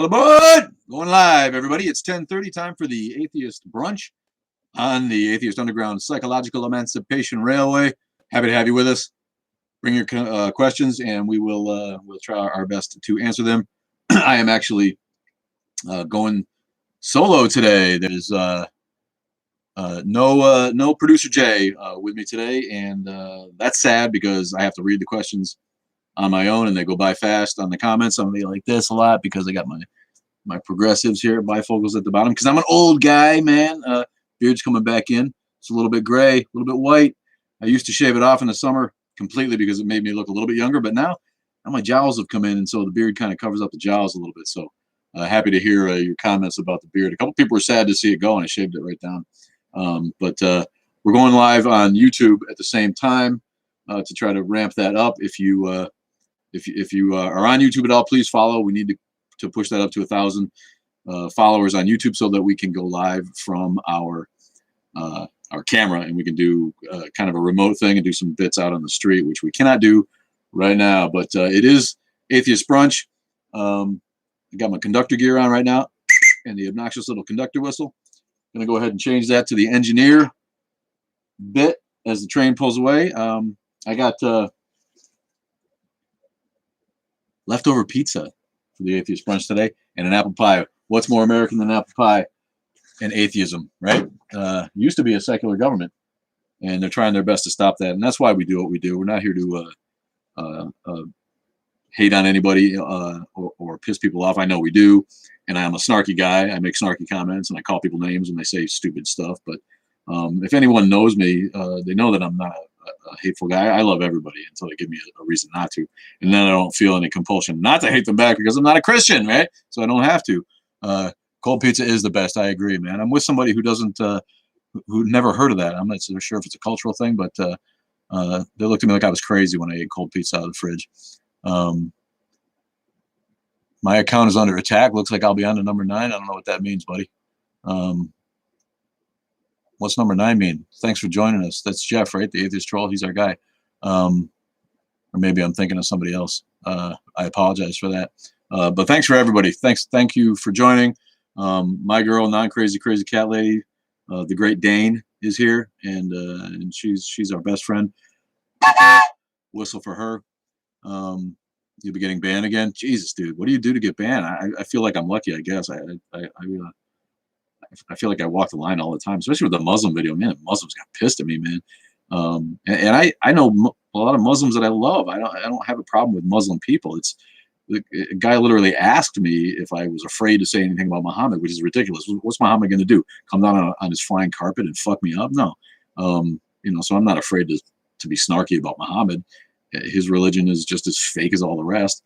All aboard! Going live, everybody. It's 10:30, time for the Atheist Brunch on the Atheist Underground Psychological Emancipation Railway. Happy to have you with us. Bring your questions, and we'll try our best to answer them. I am actually going solo today. There's no producer Jay with me today, and that's sad because I have to read the questions on my own, and they go by fast on the comments. I'm gonna be like this a lot because I got my progressives here, bifocals at the bottom, because I'm an old guy, man. Beard's coming back in. It's a little bit gray, a little bit white. I used to shave it off in the summer completely because it made me look a little bit younger, but now my jowls have come in, and so the beard kind of covers up the jowls a little bit. So happy to hear your comments about the beard. A couple people were sad to see it go, and I shaved it right down. But we're going live on YouTube at the same time to try to ramp that up. If you are on YouTube at all, please follow. We need to push that up to 1,000 followers on YouTube so that we can go live from our camera, and we can do kind of a remote thing and do some bits out on the street, which we cannot do right now. But it is Atheist Brunch. I got my conductor gear on right now and the obnoxious little conductor whistle. I'm going to go ahead and change that to the engineer bit as the train pulls away. I got leftover pizza for the Atheist Brunch today and an apple pie. What's more American than apple pie and atheism, right? Used to be a secular government, and they're trying their best to stop that. And that's why we do what we do. We're not here to hate on anybody or piss people off. I know we do, and I'm a snarky guy. I make snarky comments, and I call people names when they say stupid stuff. But if anyone knows me, they know that I'm not a hateful guy. I love everybody until they give me a reason not to, and then I don't feel any compulsion not to hate them back because I'm not a Christian, right? So I don't have to. Cold pizza is the best. I agree, man. I'm with somebody who doesn't, who never heard of that. I'm not so sure if it's a cultural thing, but they looked at me like I was crazy when I ate cold pizza out of the fridge. My account is under attack. Looks like I'll be on to number 9. I don't know what that means, buddy. What's number 9 mean? Thanks for joining us. That's Jeff, right? The Atheist Troll. He's our guy. Or maybe I'm thinking of somebody else. I apologize for that. But thanks for everybody. Thank you for joining. My girl, non-crazy crazy cat lady, the great Dane, is here, and she's our best friend. Whistle for her. You'll be getting banned again. Jesus, dude, what do you do to get banned? I feel like I'm lucky. I guess I feel like I walk the line all the time, especially with the Muslim video. Man, the Muslims got pissed at me, man. And I know a lot of Muslims that I love. I don't have a problem with Muslim people. A guy literally asked me if I was afraid to say anything about Muhammad, which is ridiculous. What's Muhammad going to do? Come down on his flying carpet and fuck me up? No. So I'm not afraid to be snarky about Muhammad. His religion is just as fake as all the rest.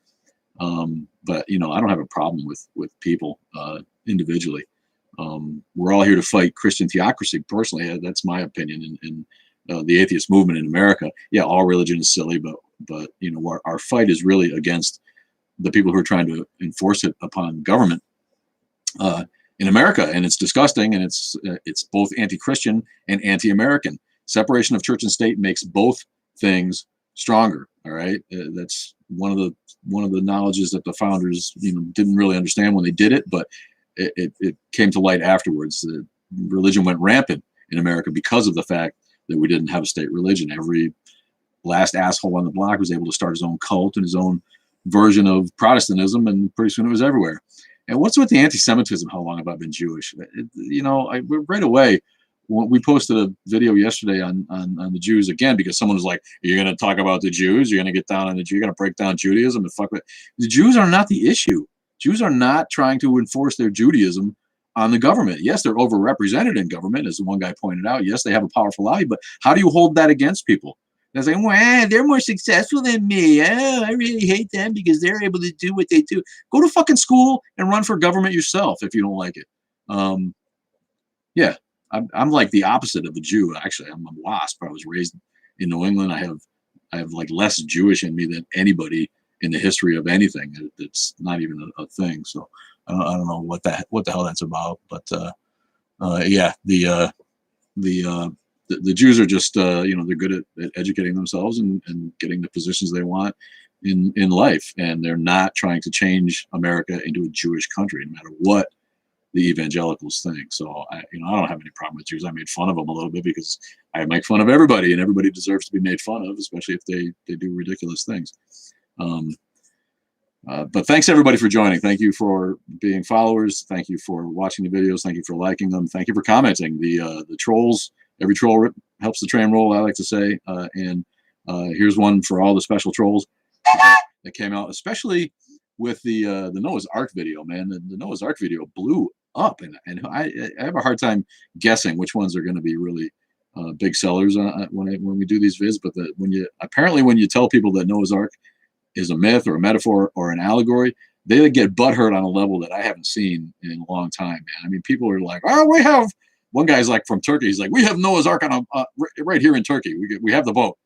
But I don't have a problem with people individually. We're all here to fight Christian theocracy. Personally, that's my opinion. And the atheist movement in America, yeah, all religion is silly, but our fight is really against the people who are trying to enforce it upon government in America, and it's disgusting, and it's both anti-Christian and anti-American. Separation of church and state makes both things stronger. All right, that's one of the knowledges that the founders didn't really understand when they did it, but it came to light afterwards. Religion went rampant in America because of the fact that we didn't have a state religion. Every last asshole on the block was able to start his own cult and his own version of Protestantism, and pretty soon it was everywhere. And what's with the anti-Semitism? How long have I been Jewish? Right away, we posted a video yesterday on the Jews again, because someone was like, "You're going to talk about the Jews? You're going to get down on the Jews? You're going to break down Judaism and fuck with." The Jews are not the issue. Jews are not trying to enforce their Judaism on the government. Yes, they're overrepresented in government, as the one guy pointed out. Yes, they have a powerful lobby, but how do you hold that against people? They're saying, well, they're more successful than me. I really hate them because they're able to do what they do. Go to fucking school and run for government yourself if you don't like it. Yeah, I'm like the opposite of a Jew. Actually, I'm a WASP. I was raised in New England. I have like less Jewish in me than anybody in the history of anything. It's not even a thing. So I don't know what the hell that's about. But yeah, the Jews are just they're good at educating themselves and getting the positions they want in life, and they're not trying to change America into a Jewish country, no matter what the evangelicals think. So I don't have any problem with Jews. I made fun of them a little bit because I make fun of everybody, and everybody deserves to be made fun of, especially if they do ridiculous things. But thanks everybody for joining. Thank you for being followers. Thank you for watching the videos. Thank you for liking them. Thank you for commenting. The trolls, every troll helps the train roll, I like to say. And here's one for all the special trolls that came out, especially with the Noah's Ark video, man. The Noah's Ark video blew up, and I have a hard time guessing which ones are going to be really big sellers when we do these vids. But when you tell people that Noah's Ark is a myth or a metaphor or an allegory, they get butthurt on a level that I haven't seen in a long time, man. I mean, people are like, oh, we have, one guy's like from Turkey, he's like, we have Noah's Ark on right here in Turkey. We have the boat.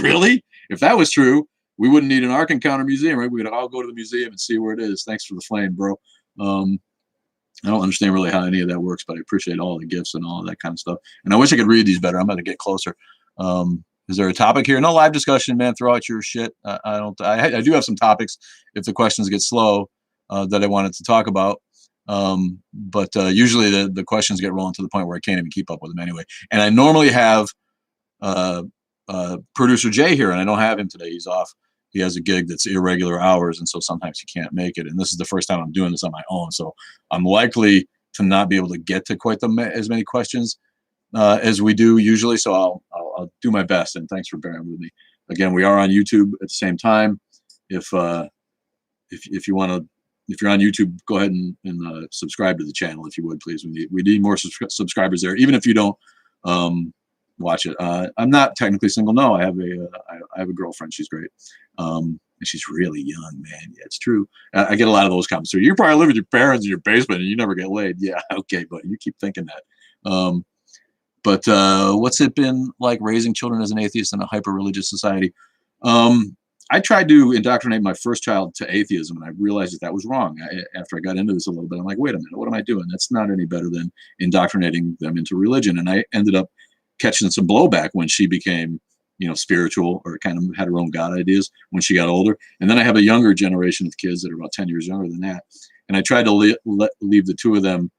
Really? If that was true, we wouldn't need an Ark Encounter museum, right? We would all go to the museum and see where it is. Thanks for the flame, bro. I don't understand really how any of that works, but I appreciate all the gifts and all of that kind of stuff. And I wish I could read these better. I'm going to get closer. Is there a topic here? No live discussion, man. Throw out your shit. I do have some topics if the questions get slow that I wanted to talk about. But usually the questions get rolling to the point where I can't even keep up with them anyway. And I normally have producer Jay here, and I don't have him today. He's off. He has a gig that's irregular hours, and so sometimes he can't make it. And this is the first time I'm doing this on my own, so I'm likely to not be able to get to quite as many questions as we do usually. So I'll do my best, and thanks for bearing with me. Again, we are on YouTube at the same time. If you're on YouTube, go ahead and subscribe to the channel if you would, please. We need more subscribers there, even if you don't watch it. I'm not technically single. No, I have a girlfriend. She's great. And she's really young, man. Yeah, it's true. I get a lot of those comments. So you probably live with your parents in your basement and you never get laid. Yeah, okay, but you keep thinking that. But what's it been like raising children as an atheist in a hyper-religious society? I tried to indoctrinate my first child to atheism, and I realized that was wrong. After I got into this a little bit, I'm like, wait a minute, what am I doing? That's not any better than indoctrinating them into religion. And I ended up catching some blowback when she became, spiritual, or kind of had her own God ideas when she got older. And then I have a younger generation of kids that are about 10 years younger than that. And I tried to leave the two of them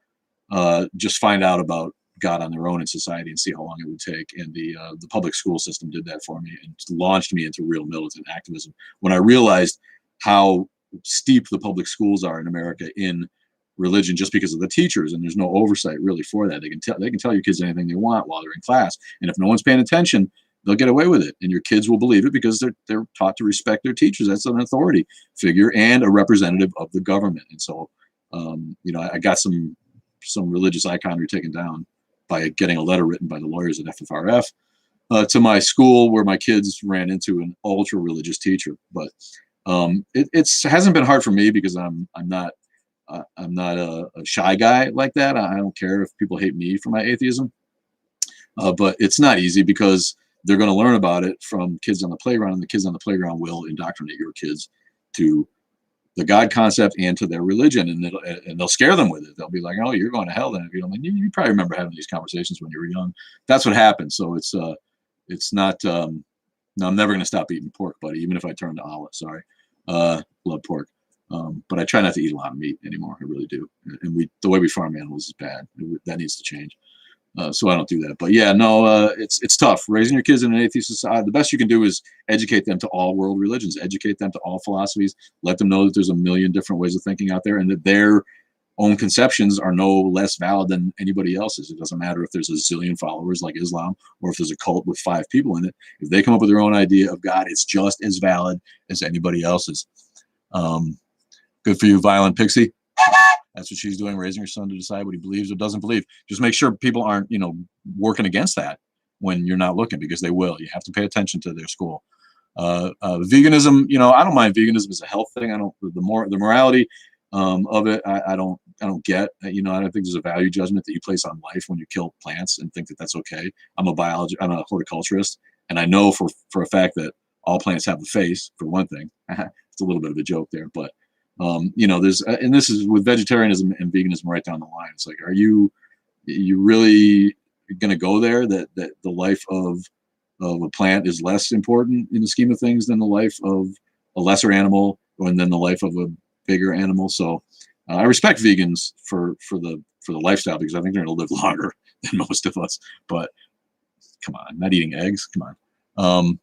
just find out about God on their own in society and see how long it would take. And the public school system did that for me and launched me into real militant activism. When I realized how steep the public schools are in America in religion, just because of the teachers, and there's no oversight really for that. They can tell your kids anything they want while they're in class, and if no one's paying attention, they'll get away with it, and your kids will believe it because they're taught to respect their teachers. That's an authority figure and a representative of the government. And so, I got some religious iconry taken down by getting a letter written by the lawyers at FFRF to my school, where my kids ran into an ultra religious teacher. But it hasn't been hard for me because I'm not a shy guy like that. I don't care if people hate me for my atheism, but it's not easy because they're going to learn about it from kids on the playground, and the kids on the playground will indoctrinate your kids to the God concept and to their religion, and they'll scare them with it. They'll be like, "Oh, you're going to hell then." If you don't, you probably remember having these conversations when you were young. That's what happens. So it's not. No, I'm never going to stop eating pork, buddy. Even if I turn to olive. Sorry, love pork. But I try not to eat a lot of meat anymore. I really do. And the way we farm animals is bad. That needs to change. So I don't do that. But yeah, no, it's tough raising your kids in an atheist society. The best you can do is educate them to all world religions, educate them to all philosophies, let them know that there's a million different ways of thinking out there, and that their own conceptions are no less valid than anybody else's. It doesn't matter if there's a zillion followers like Islam, or if there's a cult with 5 people in it. If they come up with their own idea of God, it's just as valid as anybody else's. Good for you, Violent Pixie. That's what she's doing, raising her son to decide what he believes or doesn't believe. Just make sure people aren't, working against that when you're not looking, because they will. You have to pay attention to their school. Veganism, I don't mind veganism as a health thing. I don't, the morality of it, I don't get. I don't think there's a value judgment that you place on life when you kill plants and think that that's okay. I'm a horticulturist, and I know for a fact that all plants have a face, for one thing. It's a little bit of a joke there, but there's, and this is with vegetarianism and veganism right down the line. It's like, are you really going to go there that the life of a plant is less important in the scheme of things than the life of a lesser animal and then the life of a bigger animal. So I respect vegans for the lifestyle, because I think they're going to live longer than most of us. But come on, not eating eggs. Come on.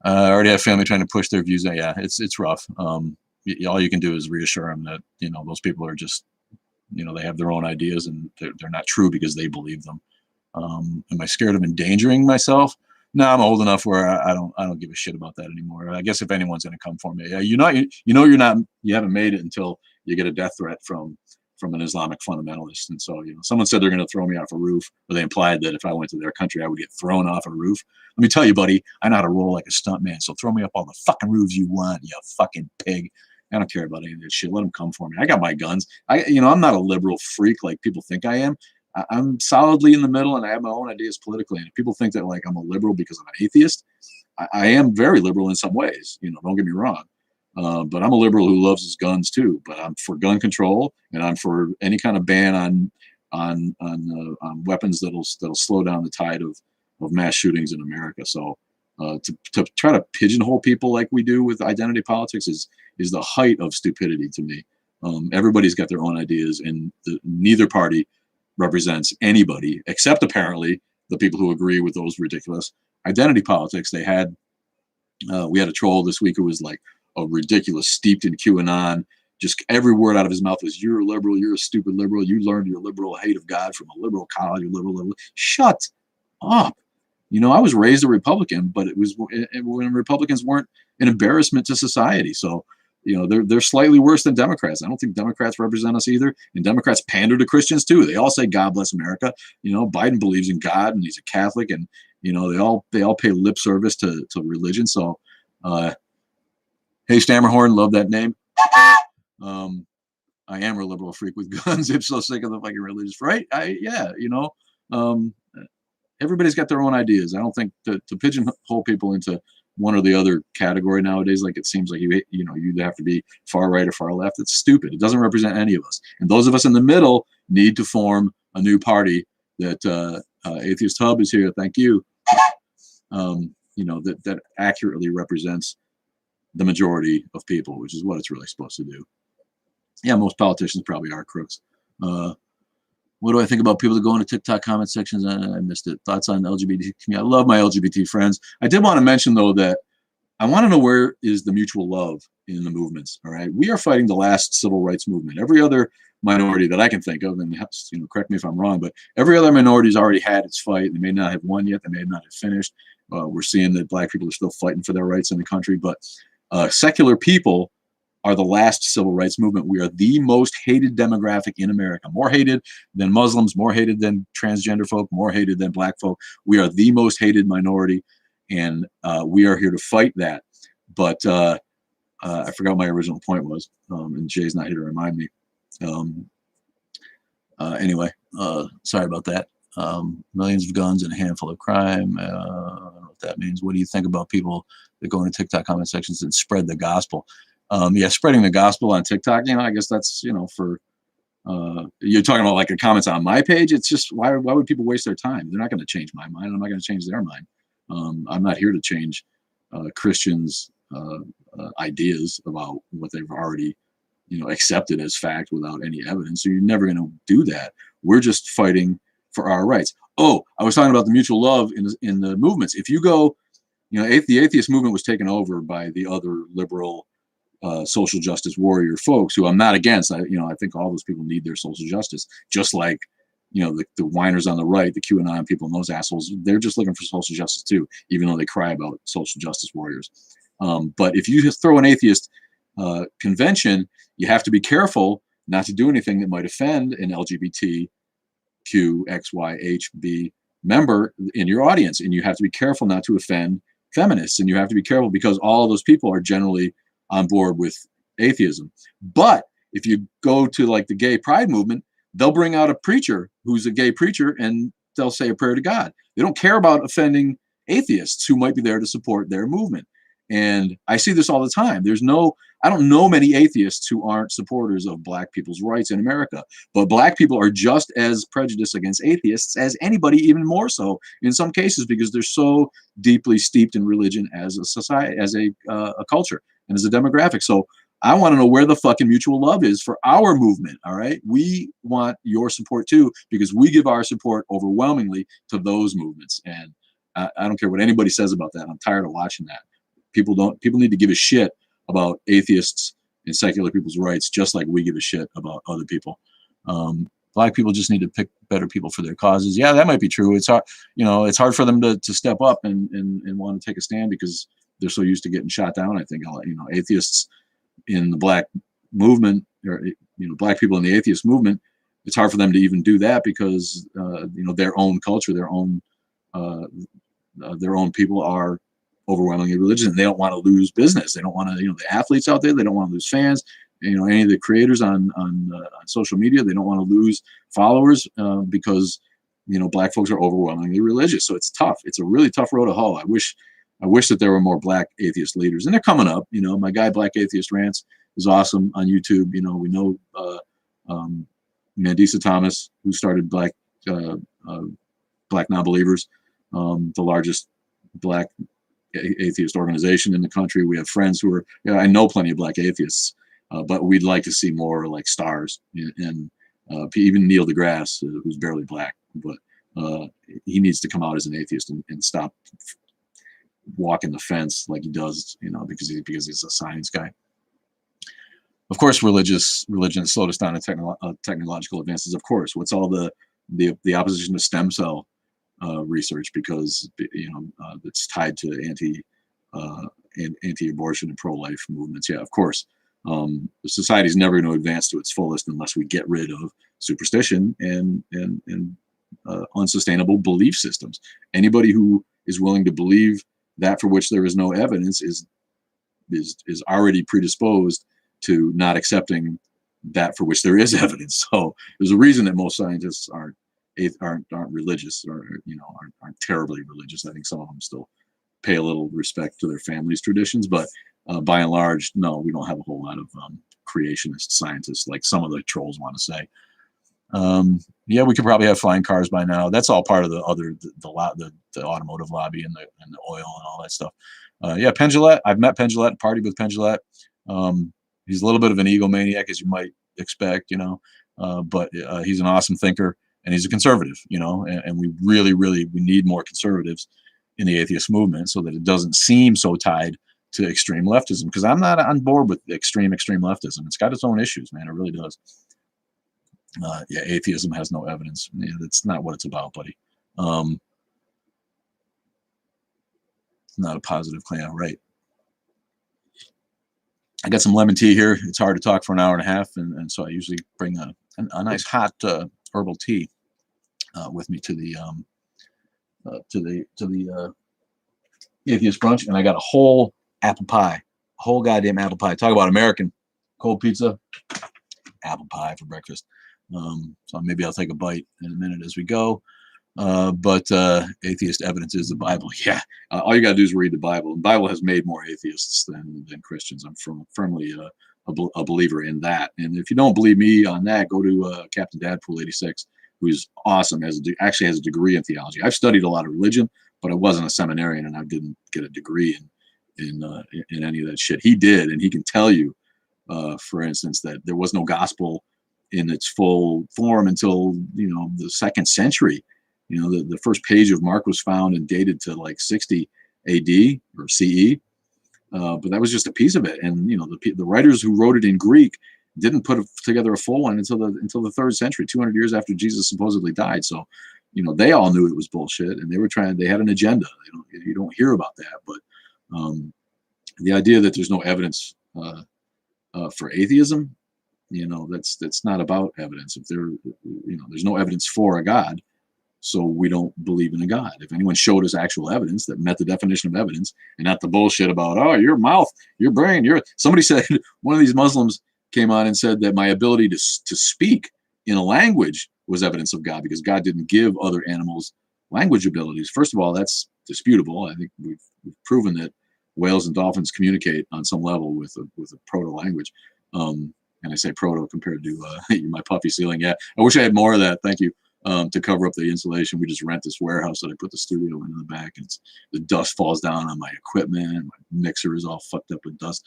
I already have family trying to push their views. Yeah, it's rough. All you can do is reassure them that, those people are just, they have their own ideas and they're not true because they believe them. Am I scared of endangering myself? No, I'm old enough where I don't give a shit about that anymore. I guess if anyone's going to come for me, yeah, you haven't made it until you get a death threat from an Islamic fundamentalist. And so, someone said they're going to throw me off a roof, or they implied that if I went to their country, I would get thrown off a roof. Let me tell you, buddy, I know how to roll like a stunt man. So throw me up all the fucking roofs you want, you fucking pig. I don't care about any of this shit. Let them come for me. I got my guns. I'm not a liberal freak like people think I am. I'm solidly in the middle, and I have my own ideas politically. And if people think that like I'm a liberal because I'm an atheist, I am very liberal in some ways. Don't get me wrong. But I'm a liberal who loves his guns too. But I'm for gun control, and I'm for any kind of ban on weapons that'll slow down the tide of mass shootings in America. So to try to pigeonhole people like we do with identity politics is the height of stupidity to me. Everybody's got their own ideas, and neither party represents anybody except apparently the people who agree with those ridiculous identity politics. We had a troll this week who was like a ridiculous, steeped in QAnon. Just every word out of his mouth was, "You're a liberal. You're a stupid liberal. You learned your liberal hate of God from a liberal college. You liberal. Shut up." I was raised a Republican, but it was when Republicans weren't an embarrassment to society. So, they're slightly worse than Democrats. I don't think Democrats represent us either. And Democrats pander to Christians too. They all say, "God bless America." Biden believes in God and he's a Catholic, and they all pay lip service to religion. So, hey, Stammerhorn, love that name. I am a liberal freak with guns. I'm so sick of the fucking religious, right? Everybody's got their own ideas. I don't think to pigeonhole people into one or the other category nowadays, like it seems like you have to be far right or far left. It's stupid. It doesn't represent any of us. And those of us in the middle need to form a new party. That Atheist Hub is here. Thank you. That accurately represents the majority of people, which is what it's really supposed to do. Yeah, most politicians probably are crooks. What do I think about people that go into TikTok comment sections? I missed it. Thoughts on LGBT community? I love my LGBT friends. I did want to mention, though, that I want to know where is the mutual love in the movements. All right. We are fighting the last civil rights movement. Every other minority that I can think of, and correct me if I'm wrong, but every other minority has already had its fight. They may not have won yet. They may not have finished. We're seeing that Black people are still fighting for their rights in the country. But secular people are the last civil rights movement. We are the most hated demographic in America, more hated than Muslims, more hated than transgender folk, more hated than Black folk. We are the most hated minority, and we are here to fight that. But I forgot what my original point was, and Jay's not here to remind me. Anyway, sorry about that. Millions of guns and a handful of crime. I don't know what that means. What do you think about people that go into TikTok comment sections and spread the gospel? Yeah, spreading the gospel on TikTok, I guess that's, for, you're talking about like the comments on my page. It's just, why would people waste their time? They're not going to change my mind. I'm not going to change their mind. I'm not here to change Christians' ideas about what they've already, accepted as fact without any evidence. So you're never going to do that. We're just fighting for our rights. Oh, I was talking about the mutual love in the movements. If you go, the atheist movement was taken over by the other liberal social justice warrior folks who I'm not against. I think all those people need their social justice, just like, the whiners on the right, the QAnon people and those assholes, they're just looking for social justice too, even though they cry about social justice warriors. But if you just throw an atheist convention, you have to be careful not to do anything that might offend an LGBTQ, X, Y, H, B member in your audience. And you have to be careful not to offend feminists. And you have to be careful because all of those people are generally on board with atheism. But if you go to like the gay pride movement, they'll bring out a preacher who's a gay preacher and they'll say a prayer to God. They don't care about offending atheists who might be there to support their movement. And I see this all the time. I don't know many atheists who aren't supporters of black people's rights in America, but black people are just as prejudiced against atheists as anybody, even more so in some cases, because they're so deeply steeped in religion as a society, as a culture, and as a demographic. So I want to know where the fucking mutual love is for our movement. All right. We want your support too, because we give our support overwhelmingly to those movements. And I don't care what anybody says about that. I'm tired of watching that. People need to give a shit about atheists and secular people's rights, just like we give a shit about other people. Black people just need to pick better people for their causes. Yeah, that might be true. It's hard, it's hard for them to step up and want to take a stand because they're so used to getting shot down. I think, atheists in the black movement, or black people in the atheist movement, it's hard for them to even do that because their own culture, their own people are overwhelmingly religious, and they don't want to lose business. They don't want to, the athletes out there, they don't want to lose fans. Any of the creators on social media, they don't want to lose followers because black folks are overwhelmingly religious. So it's tough. It's a really tough road to hoe. I wish that there were more black atheist leaders, and they're coming up. My guy Black Atheist Rants is awesome on YouTube. We know Mandisa Thomas, who started Black Non-Believers, the largest black atheist organization in the country. We have friends who are, I know plenty of black atheists, but we'd like to see more like stars, and even Neil deGrasse, who's barely black, but he needs to come out as an atheist and stop walking the fence like he does, because he's a science guy. Of course, religion has slowed us down in technological advances. Of course, what's all the opposition to stem cell research, because it's tied to anti-abortion and pro-life movements. Yeah, of course. The society is never going to advance to its fullest unless we get rid of superstition and unsustainable belief systems. Anybody who is willing to believe that for which there is no evidence is already predisposed to not accepting that for which there is evidence. So there's a reason that most scientists aren't religious, or aren't terribly religious. I think some of them still pay a little respect to their family's traditions, but by and large, no, we don't have a whole lot of creationist scientists like some of the trolls want to say. Yeah, we could probably have flying cars by now. That's all part of the automotive lobby and the oil and all that stuff. Yeah, Penn Jillette. I've met Penn Jillette, partied with Penn Jillette. He's a little bit of an egomaniac, as you might expect, but he's an awesome thinker, and he's a conservative, and we really we need more conservatives in the atheist movement so that it doesn't seem so tied to extreme leftism, because I'm not on board with extreme leftism. It's got its own issues, man. It really does. Yeah, atheism has no evidence. Yeah, that's not what it's about, buddy. It's not a positive claim, right? I got some lemon tea here. It's hard to talk for an hour and a half, and so I usually bring a nice hot herbal tea with me to the Atheist Brunch, and I got a whole apple pie, a whole goddamn apple pie. Talk about American. Cold pizza, apple pie for breakfast. So maybe I'll take a bite in a minute as we go. But atheist evidence is the Bible. Yeah, all you got to do is read the Bible. The Bible has made more atheists than Christians. I'm firmly a believer in that. And if you don't believe me on that, go to Captain Dadpool 86, who's awesome. Actually has a degree in theology. I've studied a lot of religion, but I wasn't a seminarian, and I didn't get a degree in any of that shit. He did, and he can tell you, for instance, that there was no gospel in its full form until the 2nd century. The first page of Mark was found and dated to like 60 AD or CE, but that was just a piece of it. And the writers who wrote it in Greek didn't put together a full one until the 3rd century, 200 years after Jesus supposedly died. So, they all knew it was bullshit, and they had an agenda. You don't hear about that, but the idea that there's no evidence for atheism, that's not about evidence. If there's no evidence for a God, so we don't believe in a God. If anyone showed us actual evidence that met the definition of evidence, and not the bullshit about, oh, your mouth, your brain, somebody said, one of these Muslims came on and said that my ability to speak in a language was evidence of God, because God didn't give other animals language abilities. First of all, that's disputable. I think we've proven that whales and dolphins communicate on some level with a proto language. And I say proto compared to my puffy ceiling. Yeah, I wish I had more of that. Thank you. To cover up the insulation, we just rent this warehouse that I put the studio in the back, and the dust falls down on my equipment. My mixer is all fucked up with dust.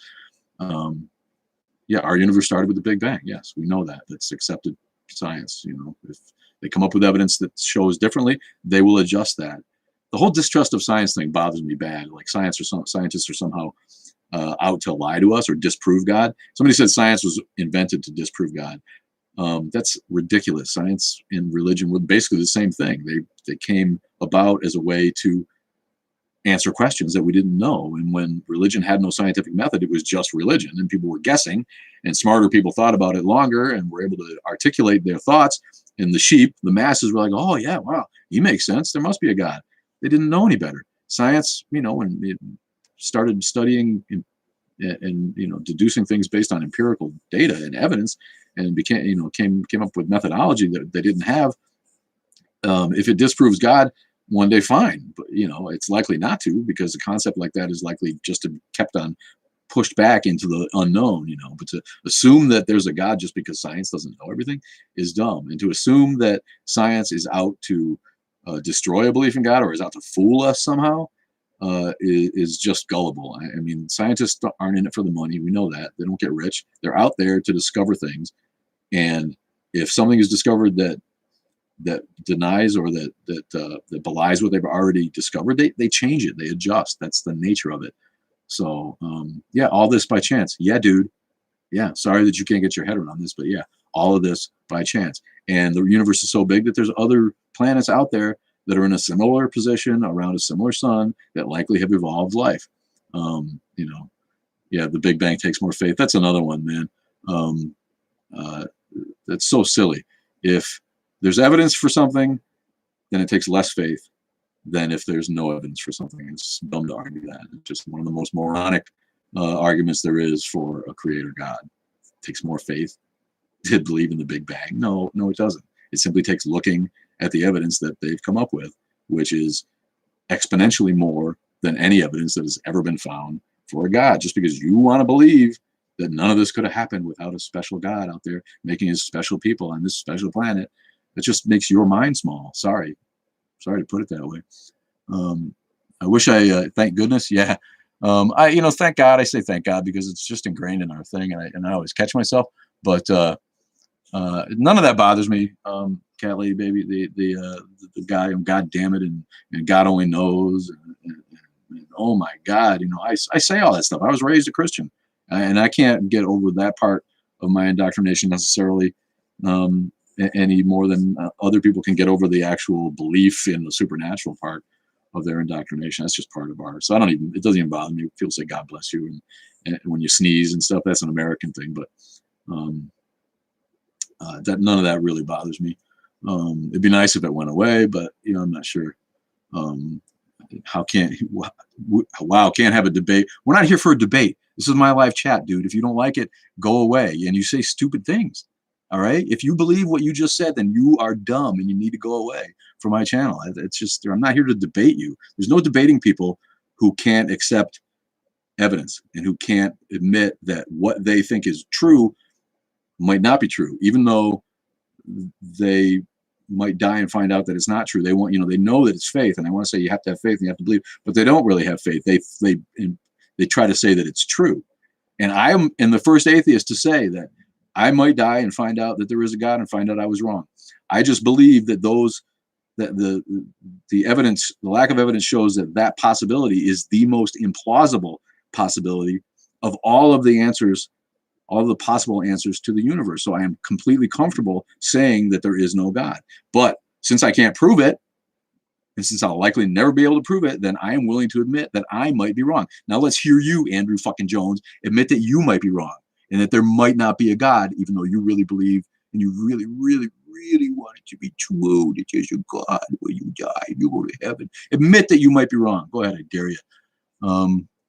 Yeah, our universe started with the Big Bang. Yes, we know that. That's accepted science. You know, if they come up with evidence that shows differently, they will adjust that. The whole distrust of science thing bothers me bad. Like scientists are somehow out to lie to us or disprove God. Somebody said science was invented to disprove God. That's ridiculous. Science and religion were basically the same thing. They came about as a way to answer questions that we didn't know. And when religion had no scientific method, it was just religion, and people were guessing, and smarter people thought about it longer and were able to articulate their thoughts. And the sheep, the masses, were like, oh yeah, wow, he makes sense. There must be a God. They didn't know any better. Science, you know, when it started studying and you know, deducing things based on empirical data and evidence, and became, you know, came up with methodology that they didn't have. If it disproves God one day, fine, but you know, it's likely not to, because a concept like that is likely just to be kept on pushed back into the unknown, you know. But to assume that there's a God just because science doesn't know everything is dumb, and to assume that science is out to destroy a belief in God or is out to fool us somehow is just gullible. I mean, scientists aren't in it for the money. We know that. They don't get rich. They're out there to discover things. And if something is discovered that denies or that belies what they've already discovered, they change it. They adjust. That's the nature of it. So yeah, all this by chance. Yeah, dude. Yeah, sorry that you can't get your head around this, but yeah, all of this by chance. And the universe is so big that there's other planets out there that are in a similar position around a similar sun that likely have evolved life. You know, yeah, the Big Bang takes more faith. That's another one, man. That's so silly. If there's evidence for something, then it takes less faith than if there's no evidence for something. It's dumb to argue that. It's just one of the most moronic arguments there is for a creator God. It takes more faith to believe in the Big Bang. No, it doesn't. It simply takes looking at the evidence that they've come up with, which is exponentially more than any evidence that has ever been found for a God. Just because you want to believe that none of this could have happened without a special God out there making his special people on this special planet, that just makes your mind small. Sorry to put it that way. I wish thank goodness. Yeah. Thank God. I say thank God because it's just ingrained in our thing, and I always catch myself. But none of that bothers me. Cat lady baby, the guy, God damn it, and God only knows. And oh my God, you know, I say all that stuff. I was raised a Christian, and I can't get over that part of my indoctrination necessarily. Any more than other people can get over the actual belief in the supernatural part of their indoctrination. That's just part of ours. So it doesn't even bother me. People say, God bless you. And when you sneeze and stuff, that's an American thing, but that none of that really bothers me. It'd be nice if it went away, but you know, I'm not sure. Can't have a debate. We're not here for a debate. This is my live chat, dude. If you don't like it, go away. And you say stupid things. All right. If you believe what you just said, then you are dumb and you need to go away from my channel. It's just, I'm not here to debate you. There's no debating people who can't accept evidence and who can't admit that what they think is true might not be true, even though they might die and find out that it's not true. They want, they know that it's faith, and I want to say you have to have faith and you have to believe, but they don't really have faith. They try to say that it's true. And I am the first atheist to say that I might die and find out that there is a God and find out I was wrong. I just believe that the evidence, the lack of evidence shows that possibility is the most implausible possibility of all of the answers, all of the possible answers to the universe. So I am completely comfortable saying that there is no God. But since I can't prove it, and since I'll likely never be able to prove it, then I am willing to admit that I might be wrong. Now let's hear you, Andrew fucking Jones, admit that you might be wrong and that there might not be a God, even though you really believe and you really, really, really want it to be true that there's a God when you die, you go to heaven. Admit that you might be wrong. Go ahead, I dare you.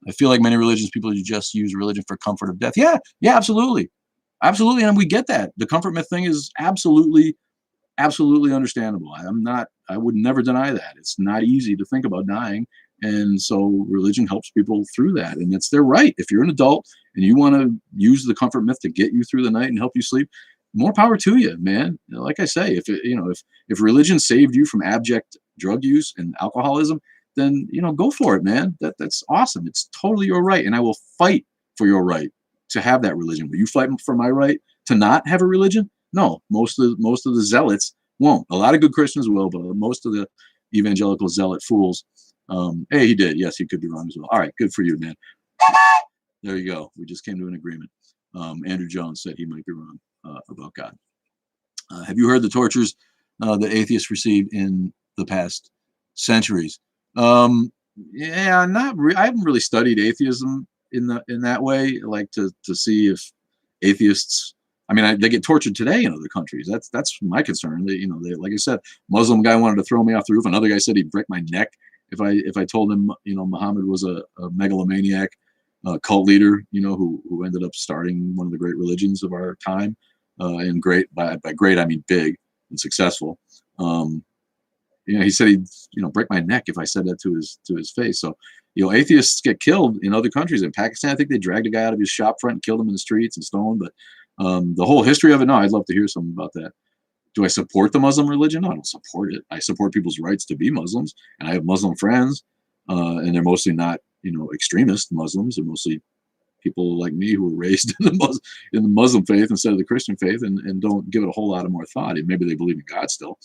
I feel like many religious people just use religion for comfort of death. Yeah, absolutely. Absolutely. And we get that. The comfort myth thing is absolutely understandable. I would never deny that. It's not easy to think about dying And so religion helps people through that, and it's their right. If you're an adult and you want to use the comfort myth to get you through the night and help you sleep, more power to you, man. Like I say, if religion saved you from abject drug use and alcoholism, then go for it, man. That's awesome. It's totally your right, and I will fight for your right to have that religion. Will you fight for my right to not have a religion? No, most of the zealots won't. A lot of good Christians will, but most of the evangelical zealot fools. Hey, he did. Yes, he could be wrong as well. All right, good for you, man. There you go. We just came to an agreement. Andrew Jones said he might be wrong about God. Have you heard the tortures that atheists receive in the past centuries? Yeah, not. I haven't really studied atheism in that way, like to see if atheists. I mean, they get tortured today in other countries. That's my concern. They, like I said, Muslim guy wanted to throw me off the roof. Another guy said he'd break my neck if I told him, Muhammad was a megalomaniac, cult leader, who ended up starting one of the great religions of our time, and great by great I mean big and successful. He said he'd break my neck if I said that to his face. So atheists get killed in other countries. In Pakistan, I think they dragged a guy out of his shop front and killed him in the streets and stoned. But the whole history of it, no, I'd love to hear something about that. Do I support the Muslim religion? No, I don't support it. I support people's rights to be Muslims, and I have Muslim friends, and they're mostly not, extremist Muslims. They're mostly people like me who were raised in the Muslim faith instead of the Christian faith, and don't give it a whole lot of more thought. Maybe they believe in God still,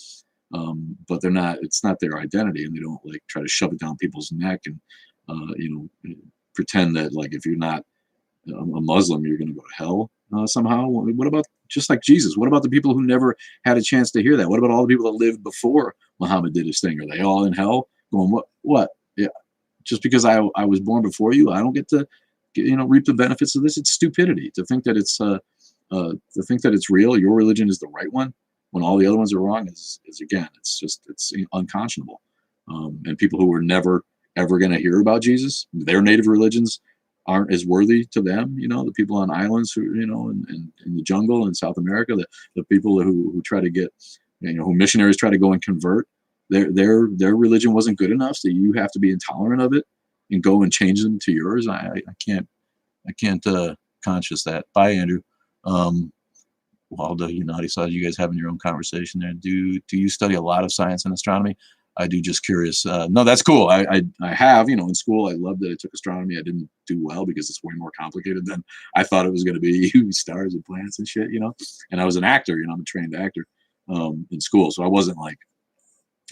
but they're not. It's not their identity, and they don't try to shove it down people's neck and pretend that if you're not a Muslim, you're going to go to hell somehow. What about just like Jesus? What about the people who never had a chance to hear that? What about all the people that lived before Muhammad did his thing? Are they all in hell going, what? Yeah. Just because I was born before you, I don't get to, reap the benefits of this? It's stupidity to think that it's real. Your religion is the right one when all the other ones are wrong is again, it's unconscionable. And people who were never, ever going to hear about Jesus, their native religions aren't as worthy to them, the people on islands who, in the jungle in South America, the people who try to get, who missionaries try to go and convert, their religion wasn't good enough, so you have to be intolerant of it and go and change them to yours. I can't conscious that. Bye, Andrew. Waldo, you naughty side, you guys having your own conversation there. Do you study a lot of science and astronomy? I do, just curious. No, that's cool. I have, in school, I loved that I took astronomy. I didn't do well because it's way more complicated than I thought it was going to be. Stars and planets and shit, and I was an actor, I'm a trained actor in school. So I wasn't like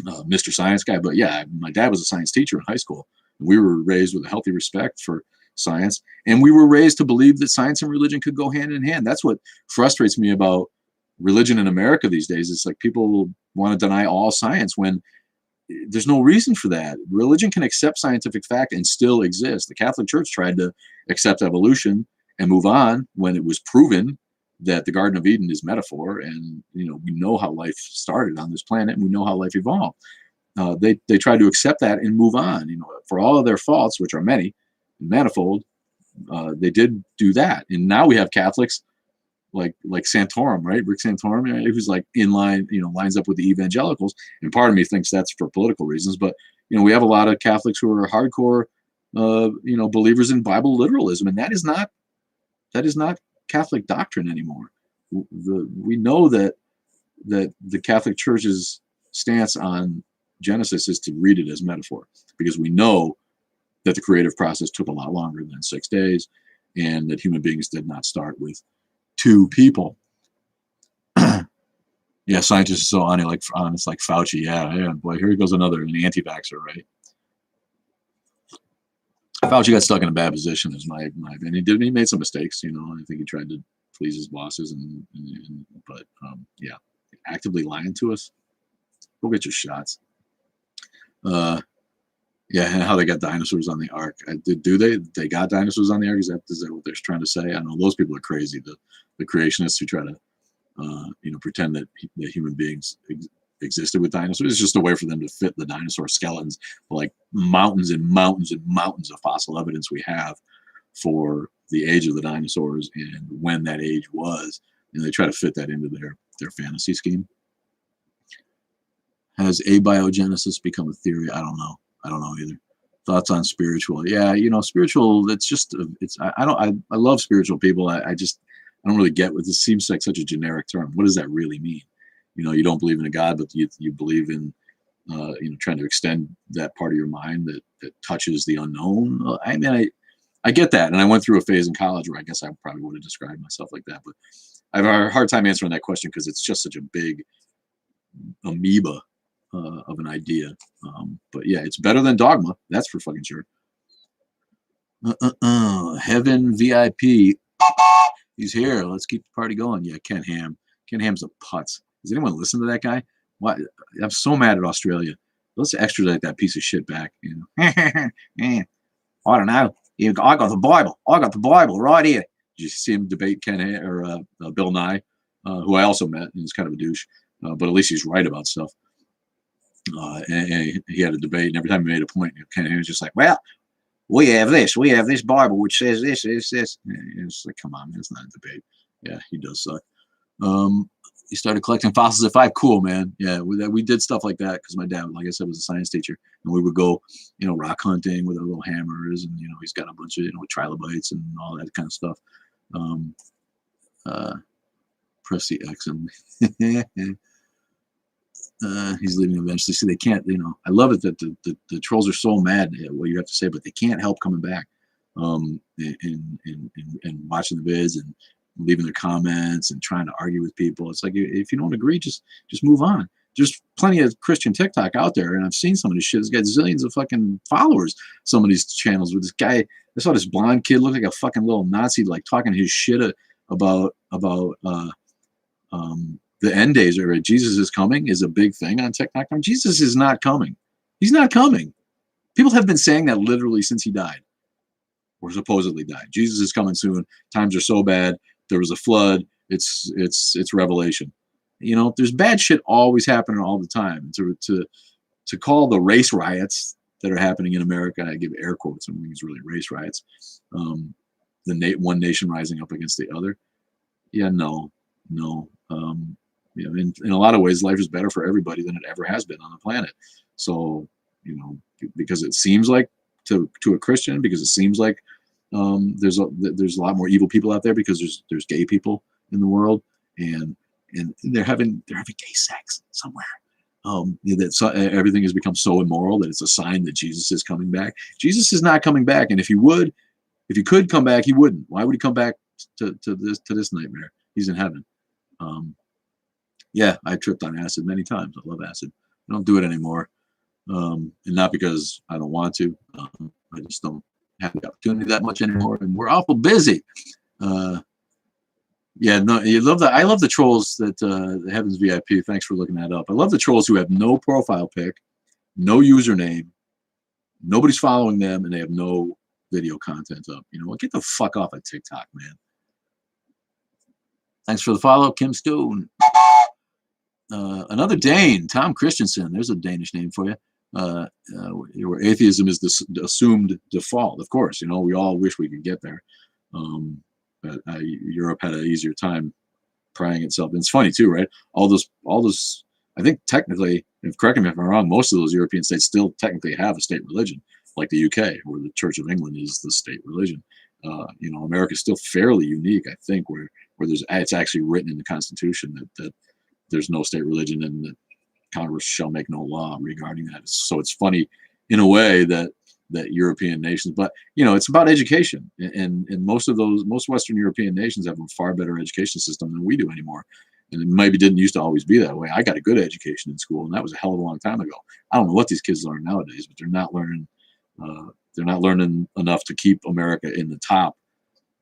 Mr. Science guy, but yeah, my dad was a science teacher in high school. And we were raised with a healthy respect for science. And we were raised to believe that science and religion could go hand in hand. That's what frustrates me about religion in America these days. It's like people want to deny all science when there's no reason for that. Religion can accept scientific fact and still exist. The Catholic Church tried to accept evolution and move on when it was proven that the Garden of Eden is metaphor, and we know how life started on this planet, and we know how life evolved. They tried to accept that and move on. For all of their faults, which are many, manifold, they did do that. And now we have Catholics like Santorum, right? Rick Santorum, who's in line, lines up with the evangelicals. And part of me thinks that's for political reasons, but we have a lot of Catholics who are hardcore, believers in Bible literalism, and that is not Catholic doctrine anymore. We know that the Catholic Church's stance on Genesis is to read it as metaphor, because we know that the creative process took a lot longer than 6 days, and that human beings did not start with two people. Yeah, scientists are so honest, like Fauci. Yeah, boy, here goes an anti-vaxxer, right? Fauci got stuck in a bad position, is my opinion. He made some mistakes, I think he tried to please his bosses, but yeah, actively lying to us. Go get your shots. Yeah, and how they got dinosaurs on the ark. They got dinosaurs on the ark? Is that what they're trying to say? I know those people are crazy. The creationists who try to pretend that human beings existed with dinosaurs. It's just a way for them to fit the dinosaur skeletons, like mountains and mountains and mountains of fossil evidence we have for the age of the dinosaurs and when that age was, and they try to fit that into their fantasy scheme. Has abiogenesis become a theory? I don't know either. Thoughts on spiritual? Yeah, spiritual. It's just I don't I love spiritual people. I don't really get what this seems like such a generic term. What does that really mean? You don't believe in a God, but you believe in trying to extend that part of your mind that touches the unknown. I mean, I get that, and I went through a phase in college where I guess I probably would have described myself like that, but I have a hard time answering that question because it's just such a big amoeba of an idea. But yeah, it's better than dogma. That's for fucking sure. Heaven VIP. He's here. Let's keep the party going. Yeah, Ken Ham. Ken Ham's a putz. Does anyone listen to that guy? Why? I'm so mad at Australia. Let's extradite that piece of shit back. I don't know. I got the Bible. I got the Bible right here. Did you see him debate Ken Ham, or Bill Nye, who I also met, and he's kind of a douche, but at least he's right about stuff. And he had a debate, and every time he made a point, Ken Ham was just like, "Well, we have this Bible which says this, this." And it's like, come on, man, it's not a debate. Yeah, he does suck. He started collecting fossils at 5. Cool, man. Yeah, we did stuff like that because my dad, like I said, was a science teacher, and we would go, rock hunting with our little hammers, and he's got a bunch of trilobites and all that kind of stuff. Press the X and he's leaving eventually. See, they can't. I love it that the trolls are so mad at what you have to say, but they can't help coming back, and watching the vids and leaving their comments and trying to argue with people. It's like, if you don't agree, just move on. There's plenty of Christian TikTok out there, and I've seen some of this shit. It's got zillions of fucking followers. Some of these channels with this guy. I saw this blonde kid look like a fucking little Nazi, like talking his shit about the end days, or Jesus is coming is a big thing on TikTok. I mean, Jesus is not coming. He's not coming. People have been saying that literally since he died, or supposedly died. Jesus is coming soon. Times are so bad. There was a flood. It's Revelation. There's bad shit always happening all the time. To call the race riots that are happening in America, I give air quotes, I mean, it's really race riots. One nation rising up against the other. Yeah, no. In a lot of ways, life is better for everybody than it ever has been on the planet. So, because it seems like to a Christian, because it seems like there's a lot more evil people out there, because there's gay people in the world, and they're having gay sex somewhere. Everything has become so immoral that it's a sign that Jesus is coming back. Jesus is not coming back, and if he could come back, he wouldn't. Why would he come back to this nightmare? He's in heaven. Yeah, I tripped on acid many times. I love acid. I don't do it anymore, and not because I don't want to. I just don't have the opportunity that much anymore, and we're awful busy. Yeah, no, I love the trolls that the Heavens VIP. Thanks for looking that up. I love the trolls who have no profile pic, no username, nobody's following them, and they have no video content up. Get the fuck off of TikTok, man. Thanks for the follow, Kim Stone. Another Dane, Tom Christensen. There's a Danish name for you. Where atheism is the assumed default. Of course, we all wish we could get there. But Europe had an easier time prying itself. And it's funny too, right? All this. I think technically, correct me if I'm wrong, most of those European states still technically have a state religion, like the UK, where the Church of England is the state religion. America is still fairly unique, I think, where it's actually written in the Constitution that there's no state religion, and that Congress shall make no law regarding that. So it's funny in a way that European nations, but it's about education, and most Western European nations have a far better education system than we do anymore. And it maybe didn't used to always be that way. I got a good education in school, and that was a hell of a long time ago. I don't know what these kids learn nowadays, but they're not learning enough to keep America in the top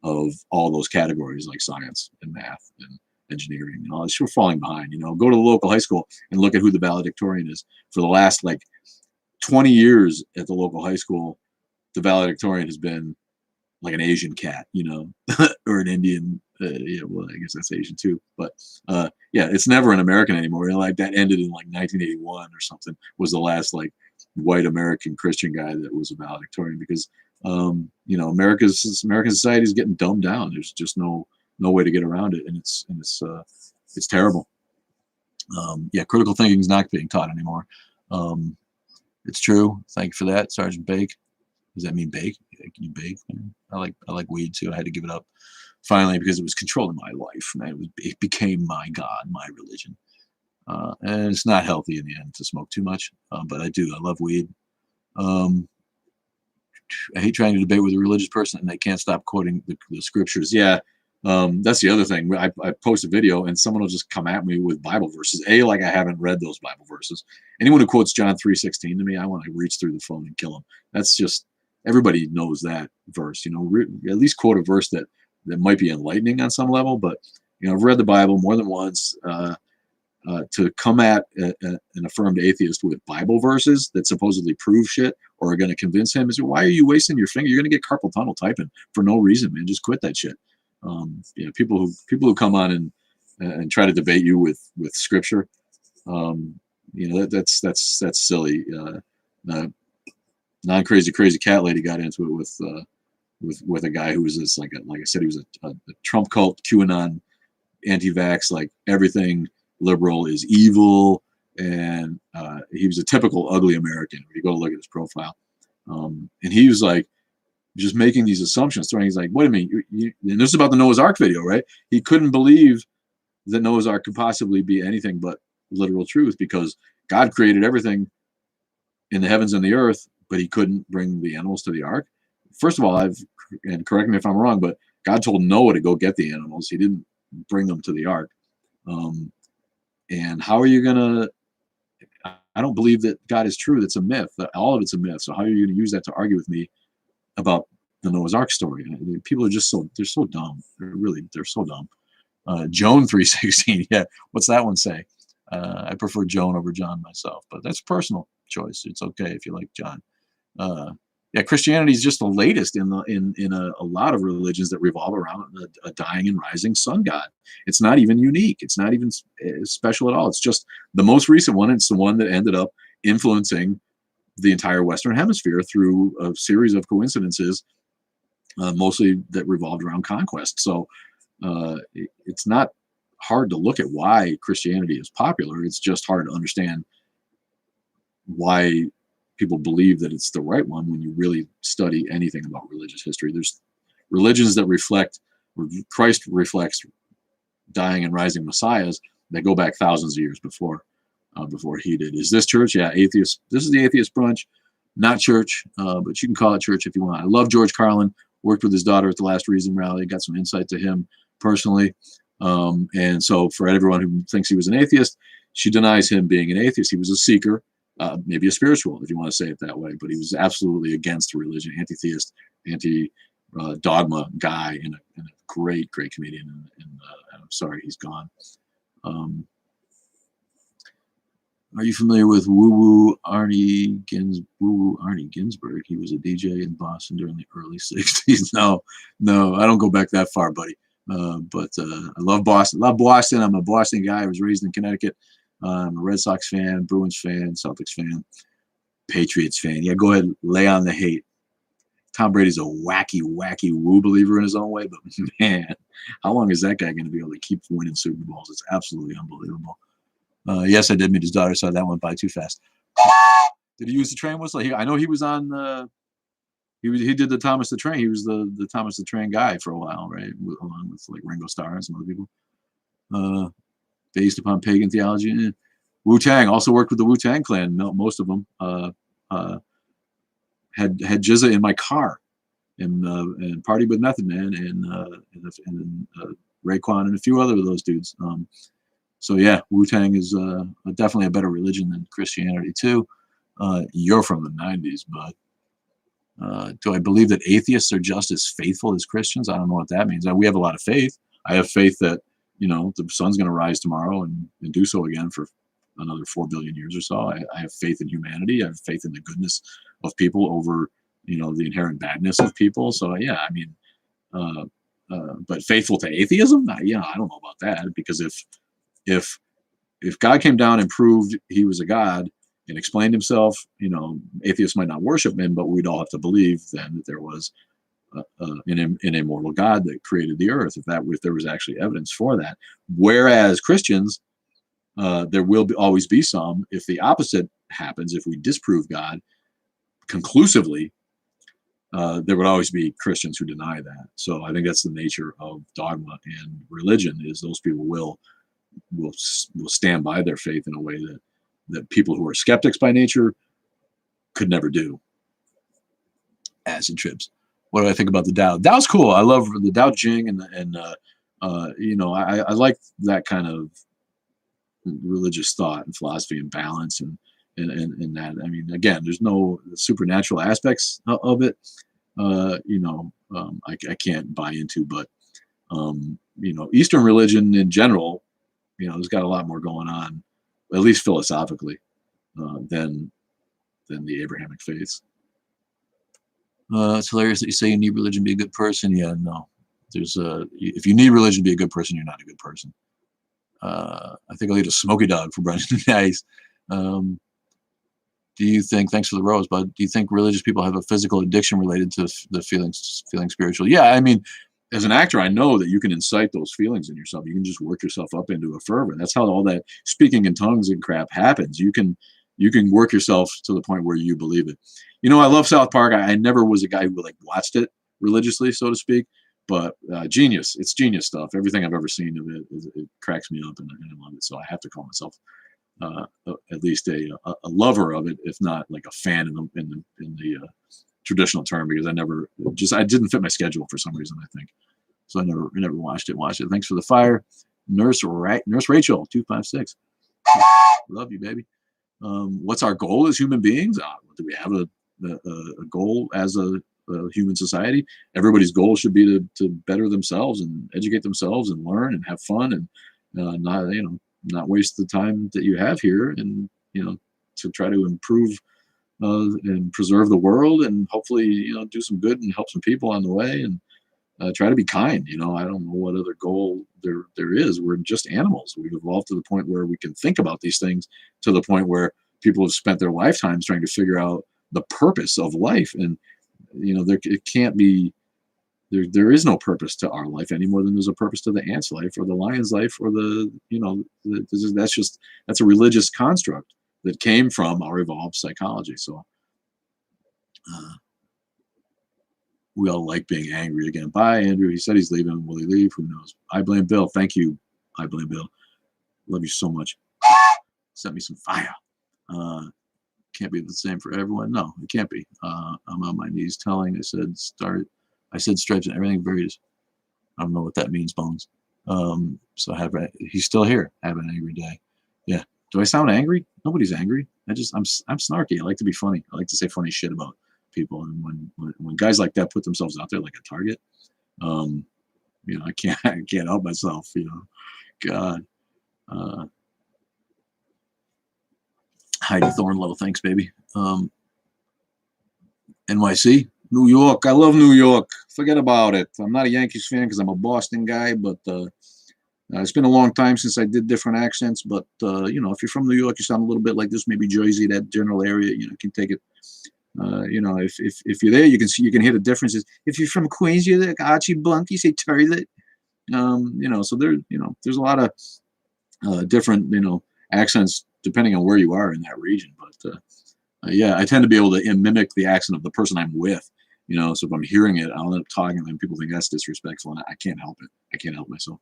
of all those categories like science and math and engineering and all this. We're falling behind. Go to the local high school and look at who the valedictorian is. For the last 20 years at the local high school, the valedictorian has been like an Asian cat, or an Indian. Yeah, well, I guess that's Asian too. But yeah, it's never an American anymore. That ended in 1981 or something. Was the last white American Christian guy that was a valedictorian, because American society is getting dumbed down. There's just no way to get around it, and it's terrible. Yeah, critical thinking is not being taught anymore. It's true. Thank you for that, Sergeant Bake. Does that mean bake? Can you bake? I like weed too. I had to give it up finally because it was controlling my life. And it became my God, my religion. And it's not healthy in the end to smoke too much, but I do. I love weed. Um, I hate trying to debate with a religious person and they can't stop quoting the scriptures. Yeah, that's the other thing. I post a video and someone will just come at me with Bible verses. Like I haven't read those Bible verses. Anyone who quotes John 3:16 to me, I want to reach through the phone and kill them. That's just, everybody knows that verse. At least quote a verse that might be enlightening on some level. But I've read the Bible more than once. To come at an affirmed atheist with Bible verses that supposedly prove shit or are going to convince him is, why are you wasting your finger? You're going to get carpal tunnel typing for no reason, man. Just quit that shit. People who come on and try to debate you with scripture, that's silly. Non-crazy crazy cat lady got into it with a guy who was this, like I said, he was a Trump cult, QAnon, anti-vax, like everything liberal is evil, and he was a typical ugly American. If you go look at his profile, and he was like just making these assumptions. He's like, "Wait a minute, and this is about the Noah's Ark video, right?" He couldn't believe that Noah's Ark could possibly be anything but literal truth because God created everything in the heavens and the earth, but He couldn't bring the animals to the ark. First of all, and correct me if I'm wrong, but God told Noah to go get the animals. He didn't bring them to the ark. And how are you going to, I don't believe that God is true. That's a myth. All of it's a myth. So how are you going to use that to argue with me about the Noah's Ark story? People are just they're so dumb. They're so dumb. Joan 3:16. Yeah. What's that one say? I prefer Joan over John myself, but that's personal choice. It's okay if you like John. Yeah, Christianity is just the latest in a lot of religions that revolve around a dying and rising sun god. It's not even unique. It's not even special at all. It's just the most recent one. It's the one that ended up influencing the entire Western Hemisphere through a series of coincidences, mostly that revolved around conquest. So it's not hard to look at why Christianity is popular. It's just hard to understand why people believe that it's the right one when you really study anything about religious history. There's religions that reflect, or Christ reflects, dying and rising messiahs that go back thousands of years before he did. Is this church? Yeah, atheist. This is the Atheist Brunch, not church, but you can call it church if you want. I love George Carlin. Worked with his daughter at the Last Reason rally. Got some insight to him personally. And so for everyone who thinks he was an atheist, she denies him being an atheist. He was a seeker. Maybe a spiritual, if you want to say it that way, but he was absolutely against religion, anti-theist, anti-dogma guy, and a great comedian. And I'm sorry he's gone. Are you familiar with Woo Arnie Ginsberg? He was a DJ in Boston during the early '60s. No, I don't go back that far, buddy. But I love Boston. I'm a Boston guy. I was raised in Connecticut. I'm a Red Sox fan, Bruins fan, Celtics fan, Patriots fan. Yeah, go ahead, lay on the hate. Tom Brady's a wacky woo believer in his own way, but man, how long is that guy going to be able to keep winning Super Bowls? It's absolutely unbelievable. Yes, I did meet his daughter, so that went by too fast. Did he use the train whistle? I know he was on. He did the Thomas the Train. He was the Thomas the Train guy for a while, right? Along with like Ringo Starr and some other people. Based upon pagan theology. Wu-Tang also worked with the Wu-Tang Clan. Most of them had Jizza in my car and partied with Method Man and Raekwon and a few other of those dudes. So yeah, Wu-Tang is definitely a better religion than Christianity too. You're from the 90s, but do I believe that atheists are just as faithful as Christians? I don't know what that means. We have a lot of faith. I have faith that the sun's going to rise tomorrow and do so again for another 4 billion years or so. I have faith in humanity. I have faith in the goodness of people over, the inherent badness of people. So yeah, I mean, but faithful to atheism? I don't know about that, because if God came down and proved he was a God and explained himself, atheists might not worship him, but we'd all have to believe then that there was an immortal God that created the earth, if there was actually evidence for that. Whereas Christians, there will always be some. If the opposite happens, if we disprove God conclusively, there would always be Christians who deny that. So I think that's the nature of dogma and religion, is those people will stand by their faith in a way that people who are skeptics by nature could never do. Acid trips. What do I think about the Tao? Tao's cool. I love the Tao Jing, and I like that kind of religious thought and philosophy and balance and that. I mean, again, there's no supernatural aspects of it. I can't buy into, but Eastern religion in general, there's got a lot more going on, at least philosophically, than the Abrahamic faiths. It's hilarious that you say you need religion to be a good person. Yeah, no. If you need religion to be a good person, you're not a good person. I think I'll eat a smoky dog for brunch. Nice. Do you think, thanks for the rose, but do you think religious people have a physical addiction related to the feeling spiritual? Yeah, I mean, as an actor, I know that you can incite those feelings in yourself. You can just work yourself up into a fervor. That's how all that speaking in tongues and crap happens. You can work yourself to the point where you believe it. I love South Park. I never was a guy who watched it religiously, so to speak, but genius. It's genius stuff. Everything I've ever seen of it cracks me up, and I love it. So I have to call myself at least a lover of it, if not like a fan in the traditional term, because I didn't fit my schedule for some reason, I think. So I never watched it. Thanks for the fire. Nurse Rachel 256. Love you, baby. What's our goal as human beings? Do we have a goal as a human society? Everybody's goal should be to better themselves and educate themselves and learn and have fun and not waste the time that you have here, and to try to improve and preserve the world, and hopefully do some good and help some people on the way, and try to be kind. I don't know what other goal there is. We're just animals. We've evolved to the point where we can think about these things, to the point where people have spent their lifetimes trying to figure out the purpose of life, and it can't be. There is no purpose to our life any more than there's a purpose to the ant's life or the lion's life or that's a religious construct that came from our evolved psychology. So we all like being angry again. Bye, Andrew. He said he's leaving. Will he leave? Who knows? I blame Bill. Thank you. I blame Bill. Love you so much. Sent me some fire. Can't be the same for everyone. No, it can't be. I'm on my knees telling. I said stripes and everything varies. I don't know what that means, Bones. So he's still here. Have an angry day. Yeah. Do I sound angry? Nobody's angry. I'm snarky. I like to be funny. I like to say funny shit about people. And when guys like that put themselves out there like a target, I can't help myself. God. Heidi Thornlow, thanks, baby. NYC. New York. I love New York. Forget about it. I'm not a Yankees fan because I'm a Boston guy, but it's been a long time since I did different accents. But if you're from New York, you sound a little bit like this. Maybe Jersey, that general area. You can take it. If you're there, you can hear the differences. If you're from Queens, you're like Archie Bunk. You say toilet. So there's a lot of different accents depending on where you are in that region. But I tend to be able to mimic the accent of the person I'm with. So if I'm hearing it, I'll end up talking, and people think that's disrespectful, and I can't help it. I can't help myself.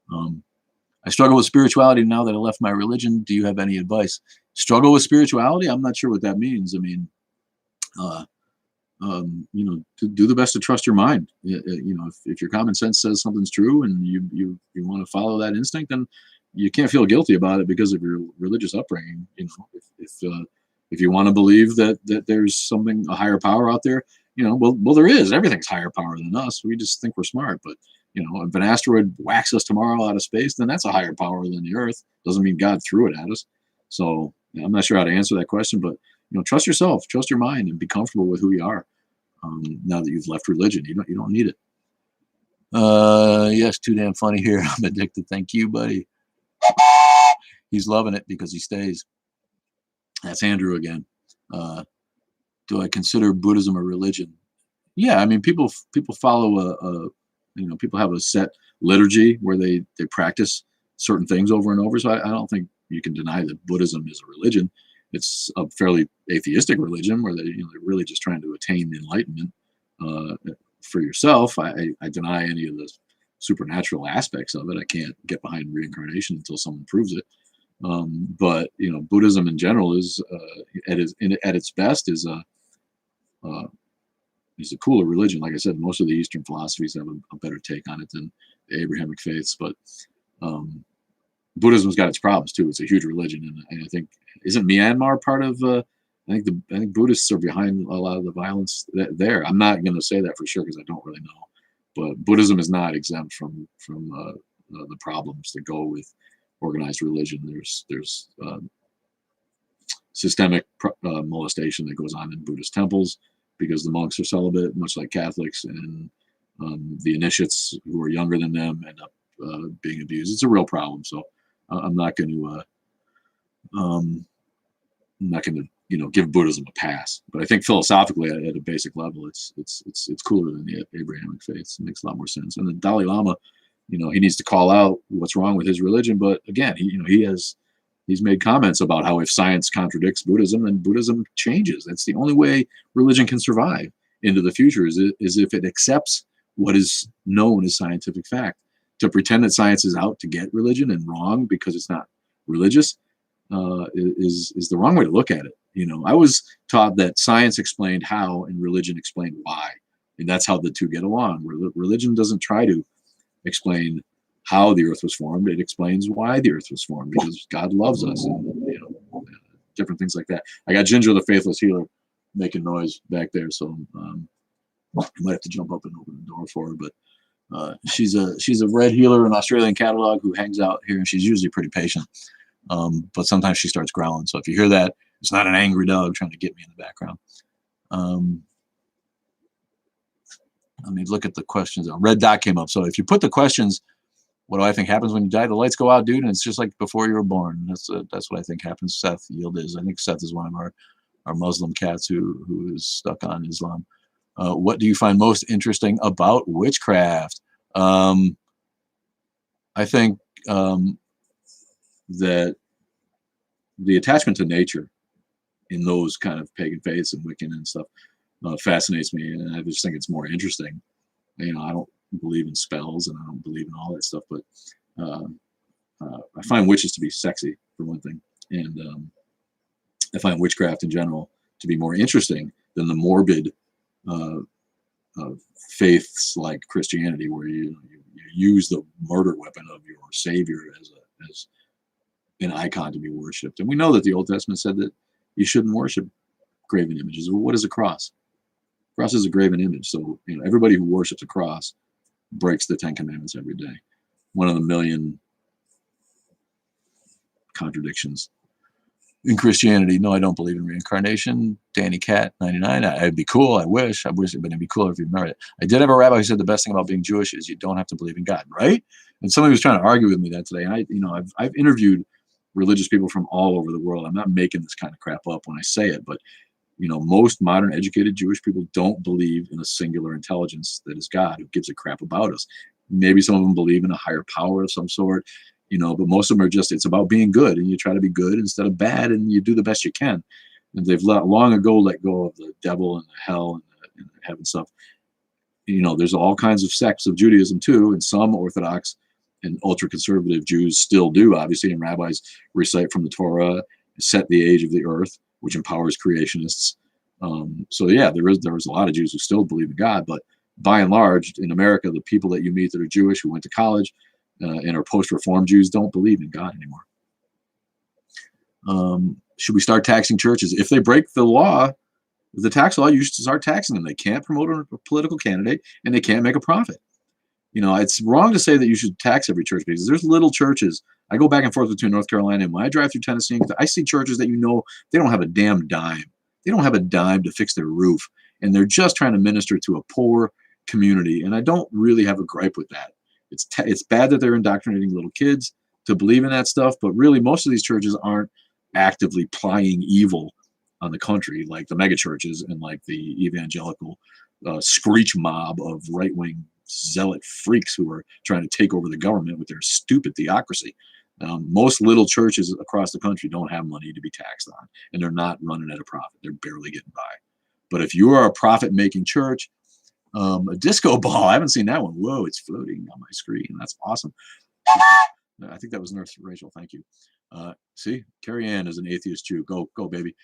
I struggle with spirituality now that I left my religion. Do you have any advice? Struggle with spirituality? I'm not sure what that means. I mean, to do the best to trust your mind. If your common sense says something's true and you want to follow that instinct, then you can't feel guilty about it because of your religious upbringing. If you want to believe that there's a higher power out there, well, there is. Everything's higher power than us. We just think we're smart. But, if an asteroid whacks us tomorrow out of space, then that's a higher power than the Earth. Doesn't mean God threw it at us. So I'm not sure how to answer that question, but, trust yourself, trust your mind, and be comfortable with who you are. Now that you've left religion, you don't need it. Yes, too damn funny here. I'm addicted. Thank you, buddy. He's loving it because he stays. That's Andrew again. Do I consider Buddhism a religion? Yeah, I mean, people follow people have a set liturgy where they practice certain things over and over. So I don't think you can deny that Buddhism is a religion. It's a fairly atheistic religion where they're really just trying to attain enlightenment. for yourself. I deny any of the supernatural aspects of it. I can't get behind reincarnation until someone proves it. But Buddhism in general is at its best uh, is a cooler religion. Like I said, most of the Eastern philosophies have a better take on it than the Abrahamic faiths. But Buddhism's got its problems too. It's a huge religion, and I think isn't Myanmar part of? I think Buddhists are behind a lot of the violence there. I'm not going to say that for sure because I don't really know. But Buddhism is not exempt from the problems that go with organized religion. There's systemic molestation that goes on in Buddhist temples because the monks are celibate, much like Catholics, and the initiates who are younger than them end up being abused. It's a real problem. So I'm not going to give Buddhism a pass. But I think philosophically, at a basic level, it's cooler than the Abrahamic faiths. It makes a lot more sense. And the Dalai Lama, he needs to call out what's wrong with his religion. But again, he's made comments about how if science contradicts Buddhism, then Buddhism changes. That's the only way religion can survive into the future is if it accepts what is known as scientific fact. To pretend that science is out to get religion and wrong because it's not religious is the wrong way to look at it. I was taught that science explained how and religion explained why, and that's how the two get along. Religion doesn't try to explain how the earth was formed; it explains why the earth was formed because God loves us, and different things like that. I got Ginger, the faithless healer, making noise back there, so I might have to jump up and open the door for her. But she's a red healer, an Australian catalog who hangs out here, and she's usually pretty patient. But sometimes she starts growling. So if you hear that, it's not an angry dog trying to get me in the background. Let me look at the questions. A red dot came up. So if you put the questions, what do I think happens when you die? The lights go out, dude, and it's just like before you were born. That's what I think happens. Seth Yield is. I think Seth is one of our Muslim cats who is stuck on Islam. What do you find most interesting about witchcraft? I think that the attachment to nature in those kind of pagan faiths and Wiccan and stuff fascinates me, and I just think it's more interesting. I don't believe in spells and I don't believe in all that stuff, but I find witches to be sexy for one thing, and I find witchcraft in general to be more interesting than the morbid faiths like Christianity, where you use the murder weapon of your savior as an icon to be worshipped. And we know that the Old Testament said that you shouldn't worship graven images. Well, what is a cross? A cross is a graven image. So everybody who worships a cross breaks the Ten Commandments every day. One of the million contradictions in Christianity. No, I don't believe in reincarnation. Danny Cat 99. It'd be cool. I wish it, but it'd be cooler if you remember it. I did have a rabbi who said the best thing about being Jewish is you don't have to believe in God, right? And somebody was trying to argue with me that today. And I've interviewed religious people from all over the world. I'm not making this kind of crap up when I say it, but most modern educated Jewish people don't believe in a singular intelligence that is God who gives a crap about us. Maybe some of them believe in a higher power of some sort, but most of them are just, it's about being good, and you try to be good instead of bad, and you do the best you can. And they've long ago let go of the devil and the hell and the heaven stuff. There's all kinds of sects of Judaism too, and some Orthodox and ultra-conservative Jews still do, obviously, and rabbis recite from the Torah, set the age of the earth, which empowers creationists. So yeah, there is a lot of Jews who still believe in God, but by and large, in America, the people that you meet that are Jewish, who went to college, and are post-reform Jews, don't believe in God anymore. Should we start taxing churches? If they break the law, the tax law, you should start taxing them. They can't promote a political candidate, and they can't make a profit. It's wrong to say that you should tax every church, because there's little churches. I go back and forth between North Carolina, and when I drive through Tennessee, I see churches that they don't have a damn dime. They don't have a dime to fix their roof, and they're just trying to minister to a poor community. And I don't really have a gripe with that. It's bad that they're indoctrinating little kids to believe in that stuff, but really most of these churches aren't actively plying evil on the country like the mega churches and like the evangelical screech mob of right-wing zealot freaks who are trying to take over the government with their stupid theocracy. Most little churches across the country don't have money to be taxed on, and they're not running at a profit. They're barely getting by. But if you are a profit-making church, A disco ball. I haven't seen that one. Whoa, it's floating on my screen. That's awesome. I think that was Nurse Rachel. Thank you. See, Carrie Ann is an atheist Jew. Go, go, baby.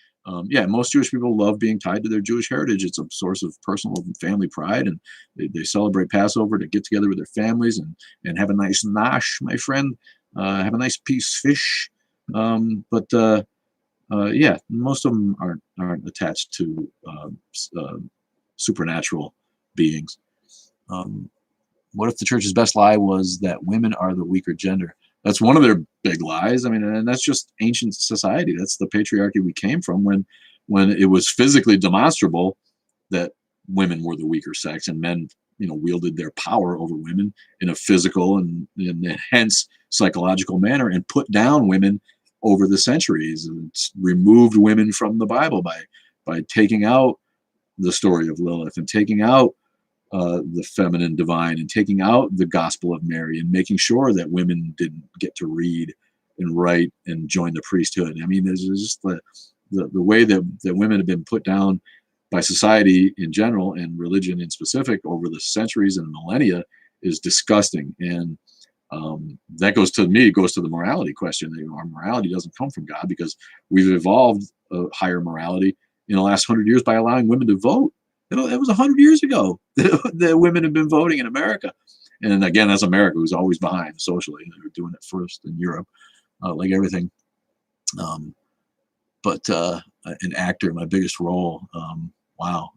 Yeah, most Jewish people love being tied to their Jewish heritage. It's a source of personal and family pride, and they celebrate Passover to get together with their families and have a nice nash, my friend. Have a nice piece fish. But yeah, most of them aren't attached to supernatural beings. What if the church's best lie was that women are the weaker gender? That's one of their big lies. I mean, and that's just ancient society. That's the patriarchy we came from when it was physically demonstrable that women were the weaker sex and men, wielded their power over women in a physical and hence psychological manner and put down women over the centuries and removed women from the Bible by taking out the story of Lilith and taking out the feminine divine and taking out the Gospel of Mary and making sure that women didn't get to read and write and join the priesthood. I mean, there's just the way that women have been put down by society in general and religion in specific over the centuries and millennia is disgusting. And that goes to the morality question. Our morality doesn't come from God because we've evolved a higher morality in the last 100 years by allowing women to vote. It was 100 years ago that women have been voting in America. And again, that's America, who's always behind socially. They were doing it first in Europe, like everything. But an actor, my biggest role, wow.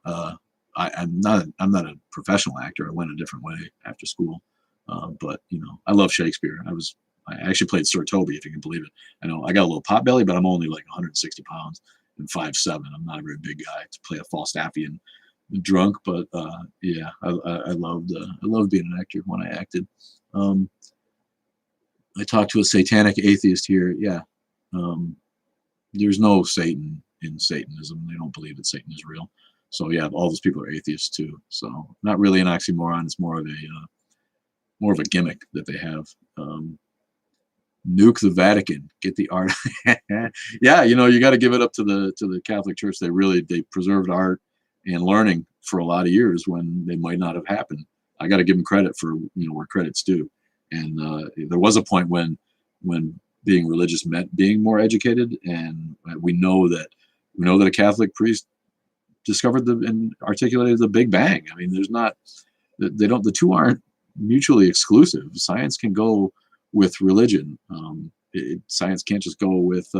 I'm not a professional actor. I went a different way after school. But I love Shakespeare. I actually played Sir Toby, if you can believe it. I know I got a little pot belly, but I'm only like 160 pounds and 5'7". I'm not a very big guy to play a Falstaffian drunk, but yeah, I loved being an actor when I acted. I talked to a satanic atheist here. Yeah, there's no Satan in Satanism. They don't believe that Satan is real. So yeah, all those people are atheists too. So not really an oxymoron. It's more of a gimmick that they have. Nuke the Vatican. Get the art. Yeah, you got to give it up to the Catholic Church. They preserved art and learning for a lot of years when they might not have happened. I got to give them credit for where credit's due. And there was a point when being religious meant being more educated, and we know that a Catholic priest discovered and articulated the Big Bang. I mean, the two aren't mutually exclusive. Science can go with religion. Science can't just go with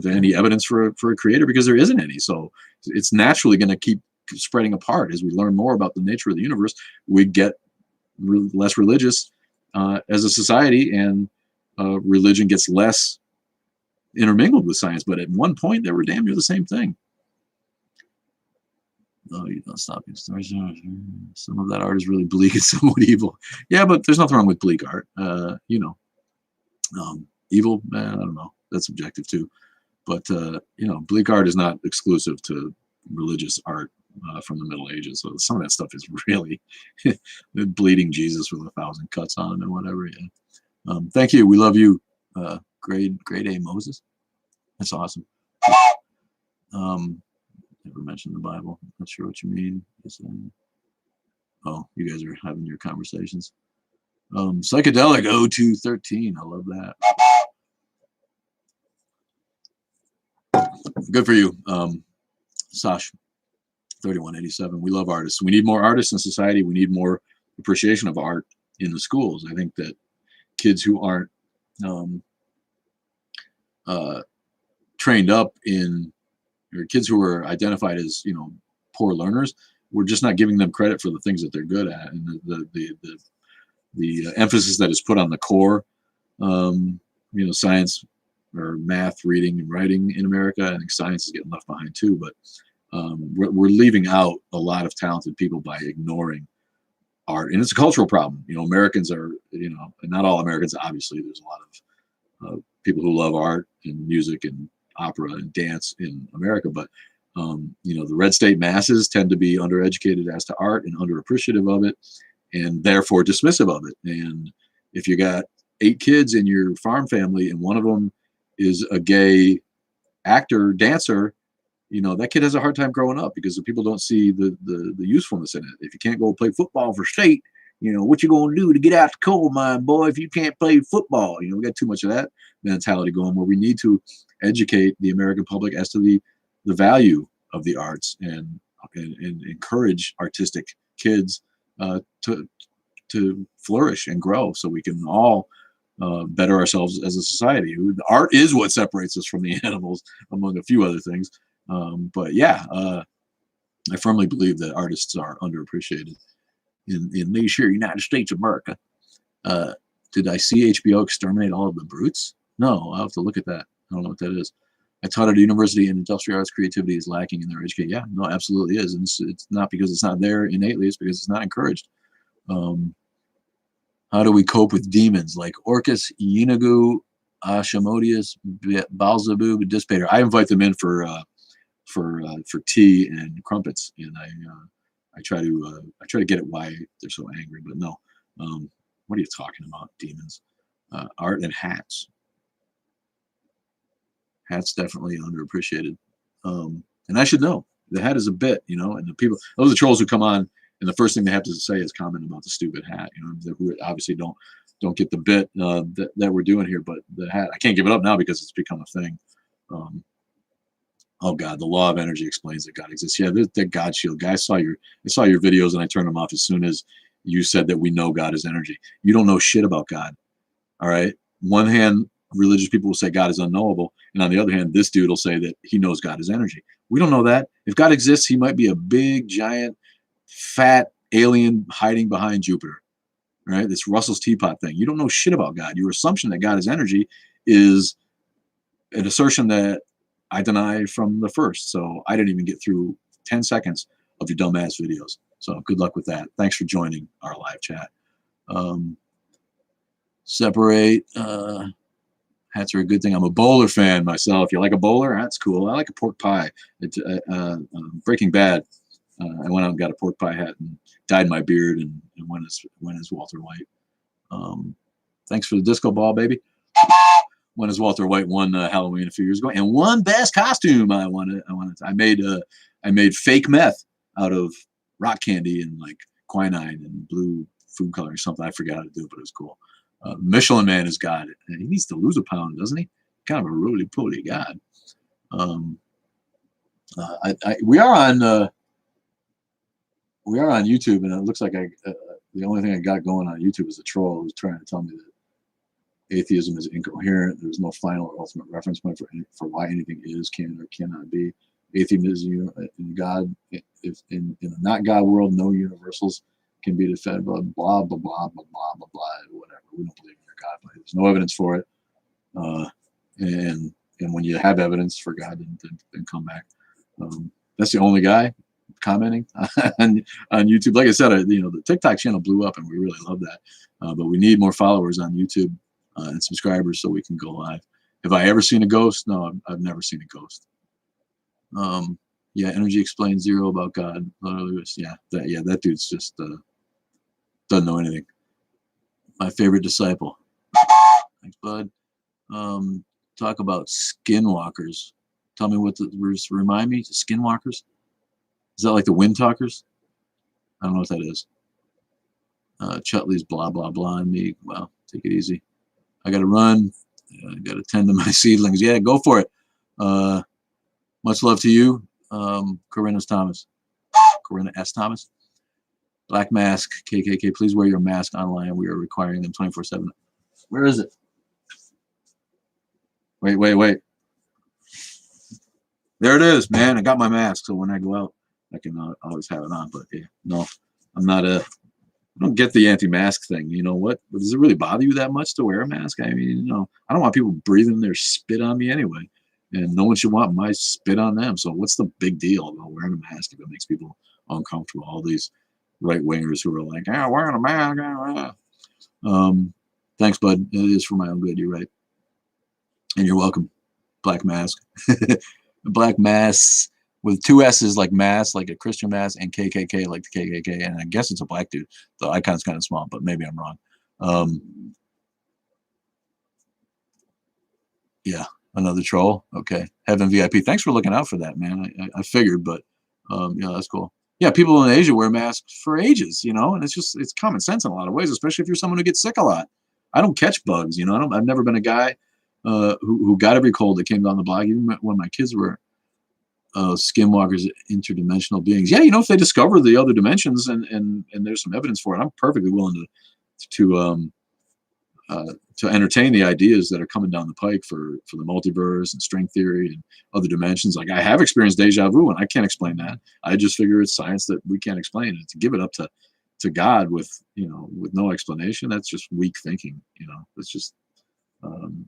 any evidence for a creator, because there isn't any. So it's naturally going to keep spreading apart. As we learn more about the nature of the universe, we get less religious as a society, and religion gets less intermingled with science. But at one point, they were damn near the same thing. No, you don't stop your stories. Some of that art is really bleak and somewhat evil. Yeah, but there's nothing wrong with bleak art. Evil, I don't know. That's subjective too. But bleak art is not exclusive to religious art from the Middle Ages. So some of that stuff is really bleeding Jesus with 1,000 cuts on him and whatever. Yeah. Thank you. We love you, grade A Moses. That's awesome. Never mentioned the Bible. Not sure what you mean. Oh, you guys are having your conversations. Psychedelic 0213. I love that. Good for you, Sash. 3187. We love artists. We need more artists in society. We need more appreciation of art in the schools. I think that kids who aren't trained up in, or kids who are identified as poor learners, we're just not giving them credit for the things that they're good at, and the emphasis that is put on the core, science or math, reading and writing in America. I think science is getting left behind too, but we're leaving out a lot of talented people by ignoring art, and it's a cultural problem. Americans are, and not all Americans, obviously. There's a lot of people who love art and music and opera and dance in America, but the red state masses tend to be undereducated as to art and underappreciative of it, and therefore dismissive of it. And if you got 8 kids in your farm family and one of them is a gay actor, dancer, you know, that kid has a hard time growing up because the people don't see the usefulness in it. If you can't go play football for state, you know, what you gonna do to get out the coal mine, boy, if you can't play football? You know, we got too much of that mentality going, where we need to educate the American public as to the value of the arts, and encourage artistic kids to flourish and grow, so we can all better ourselves as a society. Art is what separates us from the animals, among a few other things. But yeah, I firmly believe that artists are underappreciated in these here United States of America. Did I see HBO exterminate all of the brutes? No, I'll have to look at that. I don't know what that is. I taught at a university, and industrial arts creativity is lacking in their education. Yeah, no, absolutely is. And it's not because it's not there innately, it's because it's not encouraged. How do we cope with demons like Orcus, Yeenagu, Ashmodius, Baalzebub, Dispater? I invite them in for tea and crumpets, and I try to get at why they're so angry. But no, what are you talking about, demons? Art and hats. Hat's definitely underappreciated, and I should know. The hat is a bit, you know, and the people, those are the trolls who come on, and the first thing they have to say is comment about the stupid hat, you know, who obviously don't get the bit that we're doing here. But the hat, I can't give it up now because it's become a thing. Oh God, the law of energy explains that God exists. Yeah, the God shield guy. I saw your videos, and I turned them off as soon as you said that we know God is energy. You don't know shit about God. All right. One hand, religious people will say God is unknowable, and on the other hand, this dude will say that he knows God is energy. We don't know that. If God exists, he might be a big, giant, fat alien hiding behind Jupiter. Right? This Russell's teapot thing. You don't know shit about God. Your assumption that God is energy is an assertion that I deny from the first. So I didn't even get through 10 seconds of your dumbass videos. So good luck with that. Thanks for joining our live chat. Separate. Hats are a good thing. I'm a bowler fan myself. You like a bowler? That's cool. I like a pork pie. Breaking Bad. I went out and got a pork pie hat and dyed my beard and went as Walter White. Thanks for the disco ball, baby. Went as Walter White won Halloween a few years ago, and won best costume. I made fake meth out of rock candy and like quinine and blue food coloring, something I forgot how to do, but it was cool. Michelin Man has got it, and he needs to lose a pound, doesn't he? Kind of a roly-poly god. We are on YouTube, and it looks like the only thing I got going on YouTube is a troll who's trying to tell me that atheism is incoherent. There's no final or ultimate reference point for why anything is, can, or cannot be. Atheism is in God. If in a not God world, no universals can be defended. Blah blah blah blah blah blah blah blah. Whatever. We don't believe in your God, but there's no evidence for it. And when you have evidence for God, then come back. That's the only guy commenting on YouTube. Like I said, the TikTok channel blew up, and we really love that. But we need more followers on YouTube and subscribers so we can go live. Have I ever seen a ghost? No, I've never seen a ghost. Yeah, energy explains zero about God. Yeah, that dude's just doesn't know anything. My favorite disciple. Thanks, bud. Talk about skinwalkers. Tell me what remind me. Skinwalkers? Is that like the Wind Talkers? I don't know what that is. Chutley's blah blah blah on me. Well, take it easy. I got to run. I got to tend to my seedlings. Yeah, go for it. Much love to you, Corinna S. Thomas. Black Mask, KKK. Please wear your mask online. We are requiring them 24/7. Where is it? Wait. There it is, man. I got my mask, so when I go out, I can always have it on. But yeah, no, I'm not I don't get the anti-mask thing. You know what? Does it really bother you that much to wear a mask? I mean, I don't want people breathing their spit on me anyway, and no one should want my spit on them. So what's the big deal about wearing a mask if it makes people uncomfortable? All these right-wingers who are like, wearing a mask. Thanks, bud. It is for my own good. You're right. And you're welcome. Black Mask. Black Mass with two S's, like mass, like a Christian mass, and KKK, like the KKK. And I guess it's a black dude. The icon's kind of small, but maybe I'm wrong. Yeah. Another troll. Okay. Heaven VIP. Thanks for looking out for that, man. I figured, but yeah, that's cool. Yeah, people in Asia wear masks for ages, and it's common sense in a lot of ways, especially if you're someone who gets sick a lot. I don't catch bugs, I've never been a guy who got every cold that came down the block, even when my kids were skinwalkers, interdimensional beings. Yeah, if they discover the other dimensions and there's some evidence for it, I'm perfectly willing to entertain the ideas that are coming down the pike for the multiverse and string theory and other dimensions. Like I have experienced deja vu, and I can't explain that. I just figure it's science that we can't explain, and to give it up to God with with no explanation, that's just weak thinking. It's just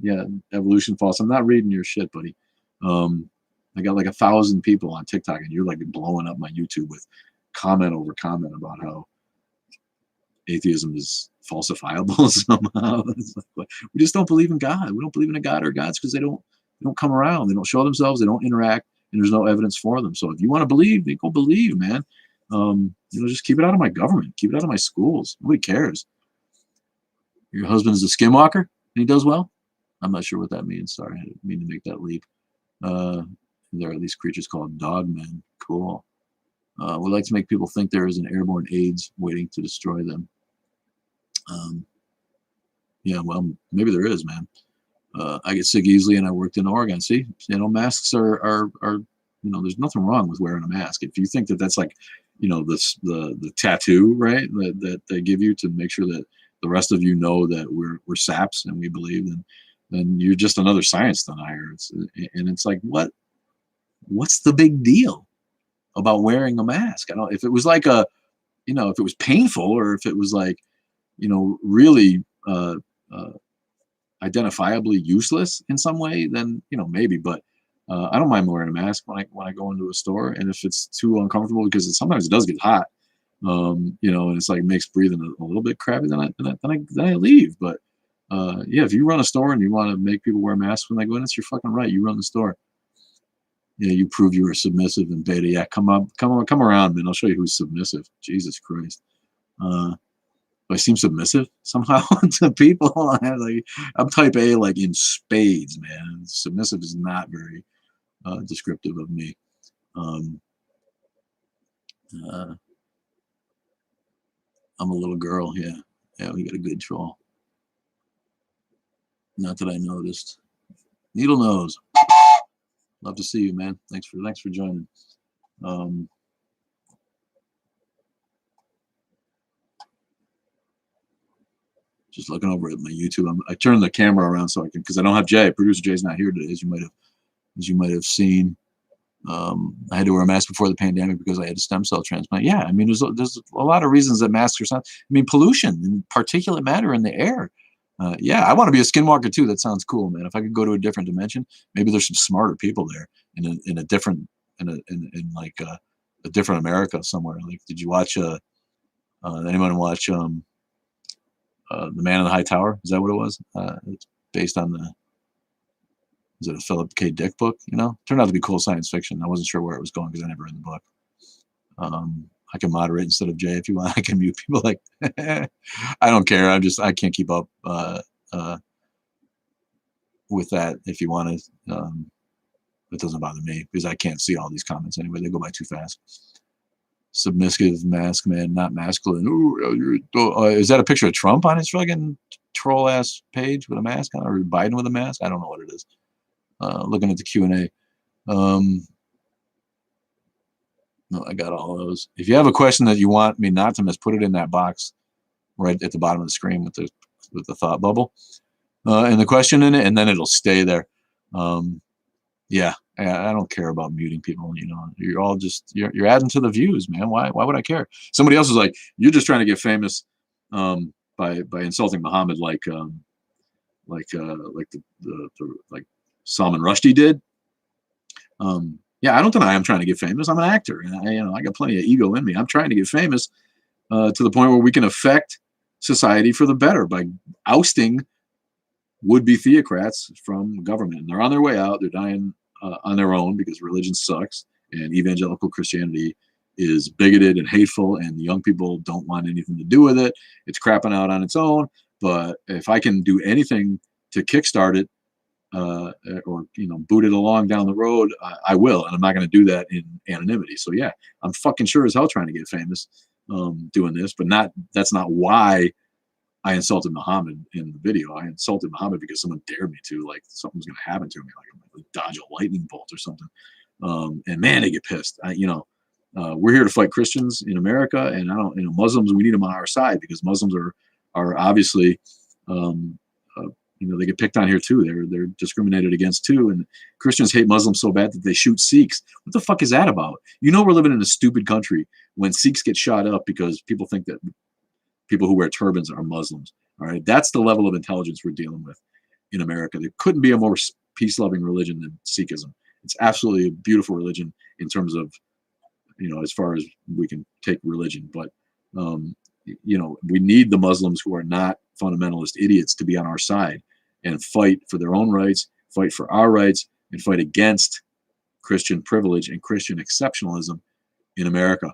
yeah, evolution false. I'm not reading your shit, buddy. I got like 1,000 people on TikTok, and you're like blowing up my YouTube with comment over comment about how atheism is falsifiable somehow. Like, we just don't believe in God. We don't believe in a God or gods because they don't come around. They don't show themselves. They don't interact, and there's no evidence for them. So if you want to believe, then go believe, man. Just keep it out of my government. Keep it out of my schools. Nobody cares. Your husband is a skinwalker and he does well. I'm not sure what that means. Sorry, I didn't mean to make that leap. There are these creatures called dogmen. Cool. We like to make people think there is an airborne AIDS waiting to destroy them. Yeah, well, maybe there is, man. I get sick easily, and I worked in Oregon. See, masks are there's nothing wrong with wearing a mask. If you think that that's like, the tattoo, right, that they give you to make sure that the rest of you know that we're saps and we believe, then you're just another science denier. It's like, what's the big deal about wearing a mask? I don't. If it was like if it was painful, or if it was like, really identifiably useless in some way, then maybe. But I don't mind wearing a mask when I go into a store, and if it's too uncomfortable, because sometimes it does get hot, and it's like makes breathing a little bit crappy, then I leave. But yeah, if you run a store and you want to make people wear masks when they go in, it's your fucking right. You run the store. Yeah, you prove you were submissive and beta. Yeah, come around, man. I'll show you who's submissive. Jesus Christ. Do I seem submissive somehow to people? I'm type A, like in spades, man. Submissive is not very descriptive of me. I'm a little girl. Yeah, we got a good troll. Not that I noticed. Needle nose. Love to see you, man. Thanks for joining. Just looking over at my YouTube. I turned the camera around so I can, because I don't have Jay. Producer Jay's not here today, as you might have seen. I had to wear a mask before the pandemic because I had a stem cell transplant. Yeah, I mean, there's a lot of reasons that masks are not. I mean, pollution and particulate matter in the air. Yeah, I want to be a skinwalker too. That sounds cool, man. If I could go to a different dimension, maybe there's some smarter people there in a different in like a different America somewhere. Like, did you watch anyone watch The Man in the High Tower? Is that what it was? It's based on is it a Philip K. Dick book? Turned out to be cool science fiction. I wasn't sure where it was going because I never read the book. I can moderate instead of Jay if you want. I can mute people. Like, I don't care. I can't keep up with that. If you want to, it doesn't bother me because I can't see all these comments anyway. They go by too fast. Submissive mask man, not masculine. Ooh, is that a picture of Trump on his fucking troll ass page with a mask on, or Biden with a mask? I don't know what it is. Looking at the Q&A. No, I got all those. If you have a question that you want me not to miss, put it in that box right at the bottom of the screen with the thought bubble and the question in it, and then it'll stay there. Yeah, I don't care about muting people. You're all just you're adding to the views, man. Why would I care? Somebody else is like, you're just trying to get famous by insulting Muhammad, like Salman Rushdie did. Yeah, I don't deny I'm trying to get famous. I'm an actor, and I got plenty of ego in me. I'm trying to get famous to the point where we can affect society for the better by ousting would-be theocrats from government. And they're on their way out. They're dying on their own because religion sucks, and evangelical Christianity is bigoted and hateful, and the young people don't want anything to do with it. It's crapping out on its own. But if I can do anything to kickstart it, or boot it along down the road, I will, and I'm not going to do that in anonymity. So yeah, I'm fucking sure as hell trying to get famous doing this, but that's not why I insulted Muhammad in the video. I insulted Muhammad because someone dared me to, like something's going to happen to me, like I'm going to dodge a lightning bolt or something. And man, they get pissed. We're here to fight Christians in America, and I don't, Muslims, we need them on our side because Muslims are obviously, they get picked on here too. They're discriminated against too, and Christians hate Muslims so bad that they shoot Sikhs. What the fuck is that about? We're living in a stupid country when Sikhs get shot up because people think that people who wear turbans are Muslims. All right, that's the level of intelligence we're dealing with in America. There couldn't be a more peace-loving religion than Sikhism. It's absolutely a beautiful religion in terms of, as far as we can take religion. But, we need the Muslims who are not fundamentalist idiots to be on our side and fight for their own rights, fight for our rights, and fight against Christian privilege and Christian exceptionalism in America.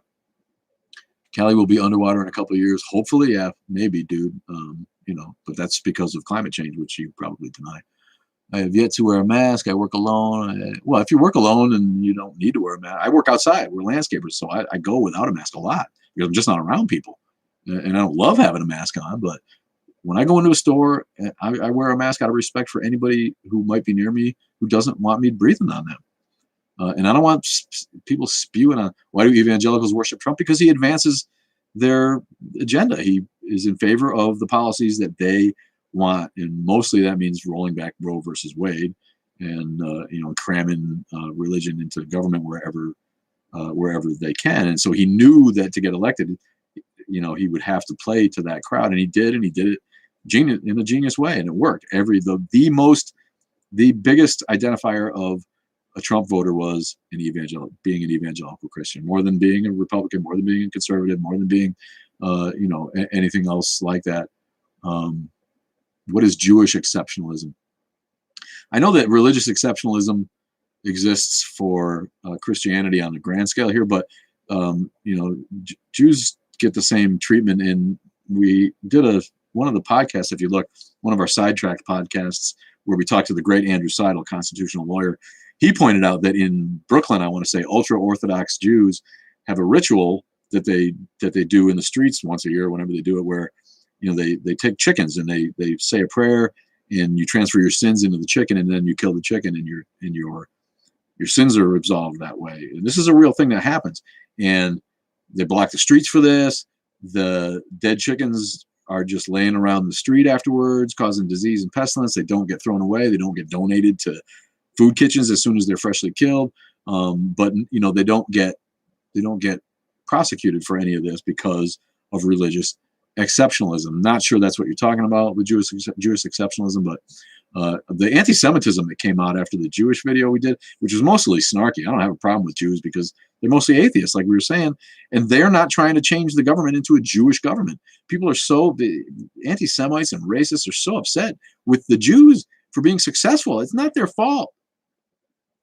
Cali will be underwater in a couple of years. Hopefully, yeah, maybe, dude. But that's because of climate change, which you probably deny. I have yet to wear a mask. I work alone. Well, if you work alone and you don't need to wear a mask, I work outside. We're landscapers, so I go without a mask a lot because I'm just not around people. And I don't love having a mask on, but when I go into a store, I wear a mask out of respect for anybody who might be near me who doesn't want me breathing on them. And I don't want people spewing on, why do evangelicals worship Trump? Because he advances their agenda. He is in favor of the policies that they want, and mostly that means rolling back Roe versus Wade and cramming religion into government wherever they can. And so he knew that to get elected, he would have to play to that crowd, and he did it in a genius way, and it worked. The biggest identifier of a Trump voter was being an evangelical Christian, more than being a Republican, more than being a conservative, more than being anything else like that. What is Jewish exceptionalism? I know that religious exceptionalism exists for Christianity on a grand scale here, but Jews get the same treatment. And we did one of the podcasts, if you look, one of our sidetracked podcasts where we talked to the great Andrew Seidel, constitutional lawyer. He pointed out that in Brooklyn, I want to say, ultra-Orthodox Jews have a ritual that they do in the streets once a year, whenever they do it, where they take chickens and they say a prayer, and you transfer your sins into the chicken, and then you kill the chicken, and your sins are absolved that way. And this is a real thing that happens. And they block the streets for this. The dead chickens are just laying around the street afterwards, causing disease and pestilence. They don't get thrown away. They don't get donated to food kitchens as soon as they're freshly killed. But they don't get prosecuted for any of this because of religious exceptionalism. Not sure that's what you're talking about with Jewish exceptionalism, but the anti-Semitism that came out after the Jewish video we did, which was mostly snarky. I don't have a problem with Jews because they're mostly atheists, like we were saying, and they're not trying to change the government into a Jewish government. People are the anti-Semites and racists are so upset with the Jews for being successful. It's not their fault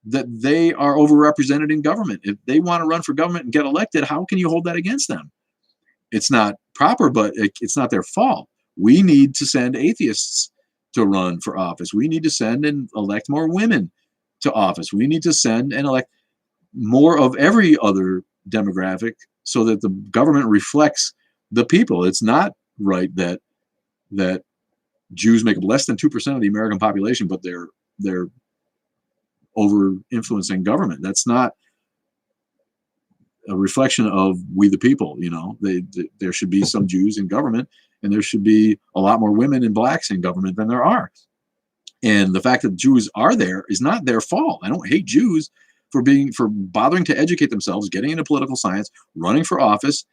that they are overrepresented in government. If they want to run for government and get elected, how can you hold that against them? It's not proper, but it's not their fault. We need to send atheists to run for office. We need to send and elect more women to office. We need to send and elect more of every other demographic so that the government reflects the people. It's not right that Jews make up less than 2% of the American population, but they're over influencing government. That's not a reflection of we the people. There should be some Jews in government, and there should be a lot more women and blacks in government than there are. And the fact that Jews are there is not their fault. I don't hate Jews for bothering to educate themselves, getting into political science, running for office,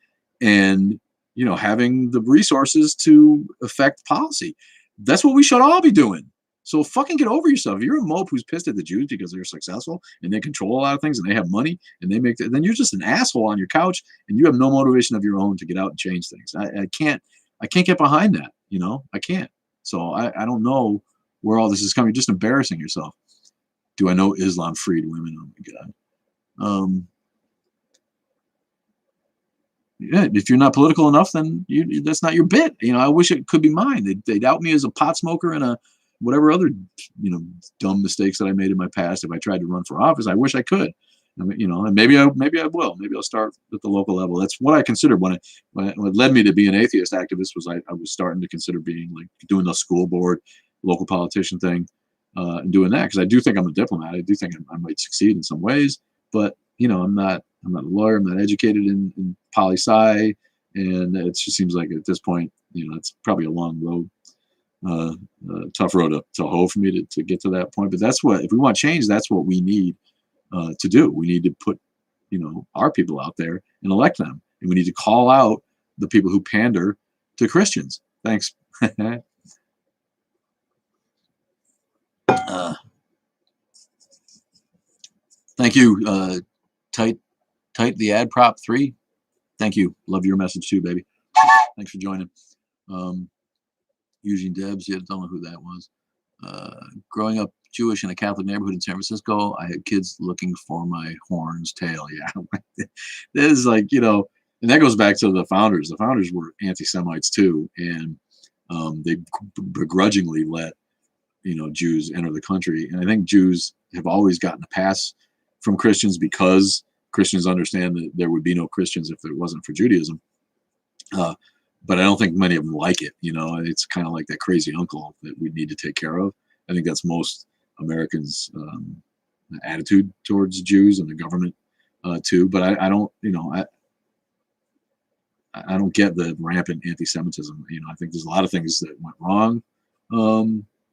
and having the resources to affect policy. That's what we should all be doing. So fucking get over yourself. If you're a mope who's pissed at the Jews because they're successful and they control a lot of things and they have money and they make, then you're just an asshole on your couch and you have no motivation of your own to get out and change things. I can't get behind that. I can't. So I don't know where all this is coming. You're just embarrassing yourself. Do I know Islam freed women? Oh my God. Yeah, if you're not political enough, then that's not your bit. I wish it could be mine. They'd out me as a pot smoker and a whatever other, dumb mistakes that I made in my past. If I tried to run for office, I wish I could. I mean, and maybe I will. Maybe I'll start at the local level. That's what I considered what led me to be an atheist activist. Was I was starting to consider being like doing the school board, local politician thing, and doing that, because I do think I'm a diplomat. I do think I might succeed in some ways, but I'm not a lawyer. I'm not educated in poli sci, and it just seems like at this point, it's probably a long road, tough road to hoe for me to get to that point. But that's what, if we want change, that's what we need to do. We need to put, our people out there and elect them, and we need to call out the people who pander to Christians. Thanks. Thank you, tight the ad prop 3. Thank you. Love your message too, baby. Thanks for joining. Eugene Debs, yeah, don't know who that was. Growing up Jewish in a Catholic neighborhood in San Francisco, I had kids looking for my horn's tail. Yeah, this is like, and that goes back to the founders. The founders were anti-Semites too, and they begrudgingly let Jews enter the country. And I think Jews have always gotten a pass from Christians because Christians understand that there would be no Christians if it wasn't for Judaism. But I don't think many of them like it. It's kind of like that crazy uncle that we need to take care of. I think that's most Americans' attitude towards Jews and the government too. But I don't, I don't get the rampant anti-Semitism. I think there's a lot of things that went wrong.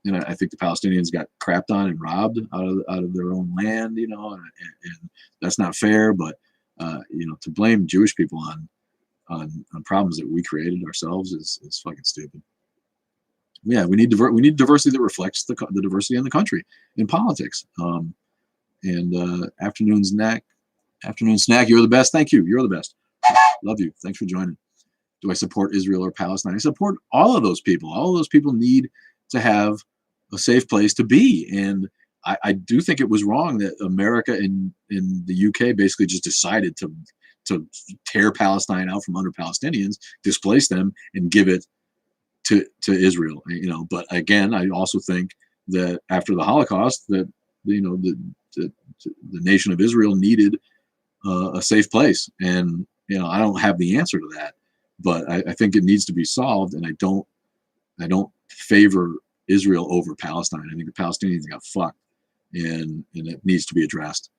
I think the Palestinians got crapped on and robbed out of their own land. And that's not fair. But to blame Jewish people on problems that we created ourselves is fucking stupid. Yeah, we need diversity that reflects the diversity in the country in politics. Afternoon snack, you're the best. Thank you. You're the best. Love you. Thanks for joining. Do I support Israel or Palestine? I support all of those people. All of those people need to have a safe place to be. And I do think it was wrong that America and the UK basically just decided to tear Palestine out from under Palestinians, displace them, and give it to Israel. But again, I also think that after the Holocaust, that the nation of Israel needed a safe place, and I don't have the answer to that, but I think it needs to be solved, and I don't favor Israel over Palestine. I think the Palestinians got fucked, and it needs to be addressed.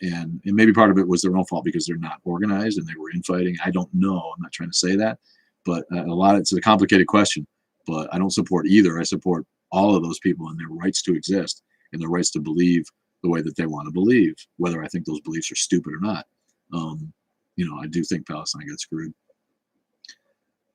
And maybe part of it was their own fault because they're not organized and they were infighting. I don't know. I'm not trying to say that, but it's a complicated question. But I don't support either. I support all of those people and their rights to exist and their rights to believe the way that they want to believe, whether I think those beliefs are stupid or not. I do think Palestine got screwed.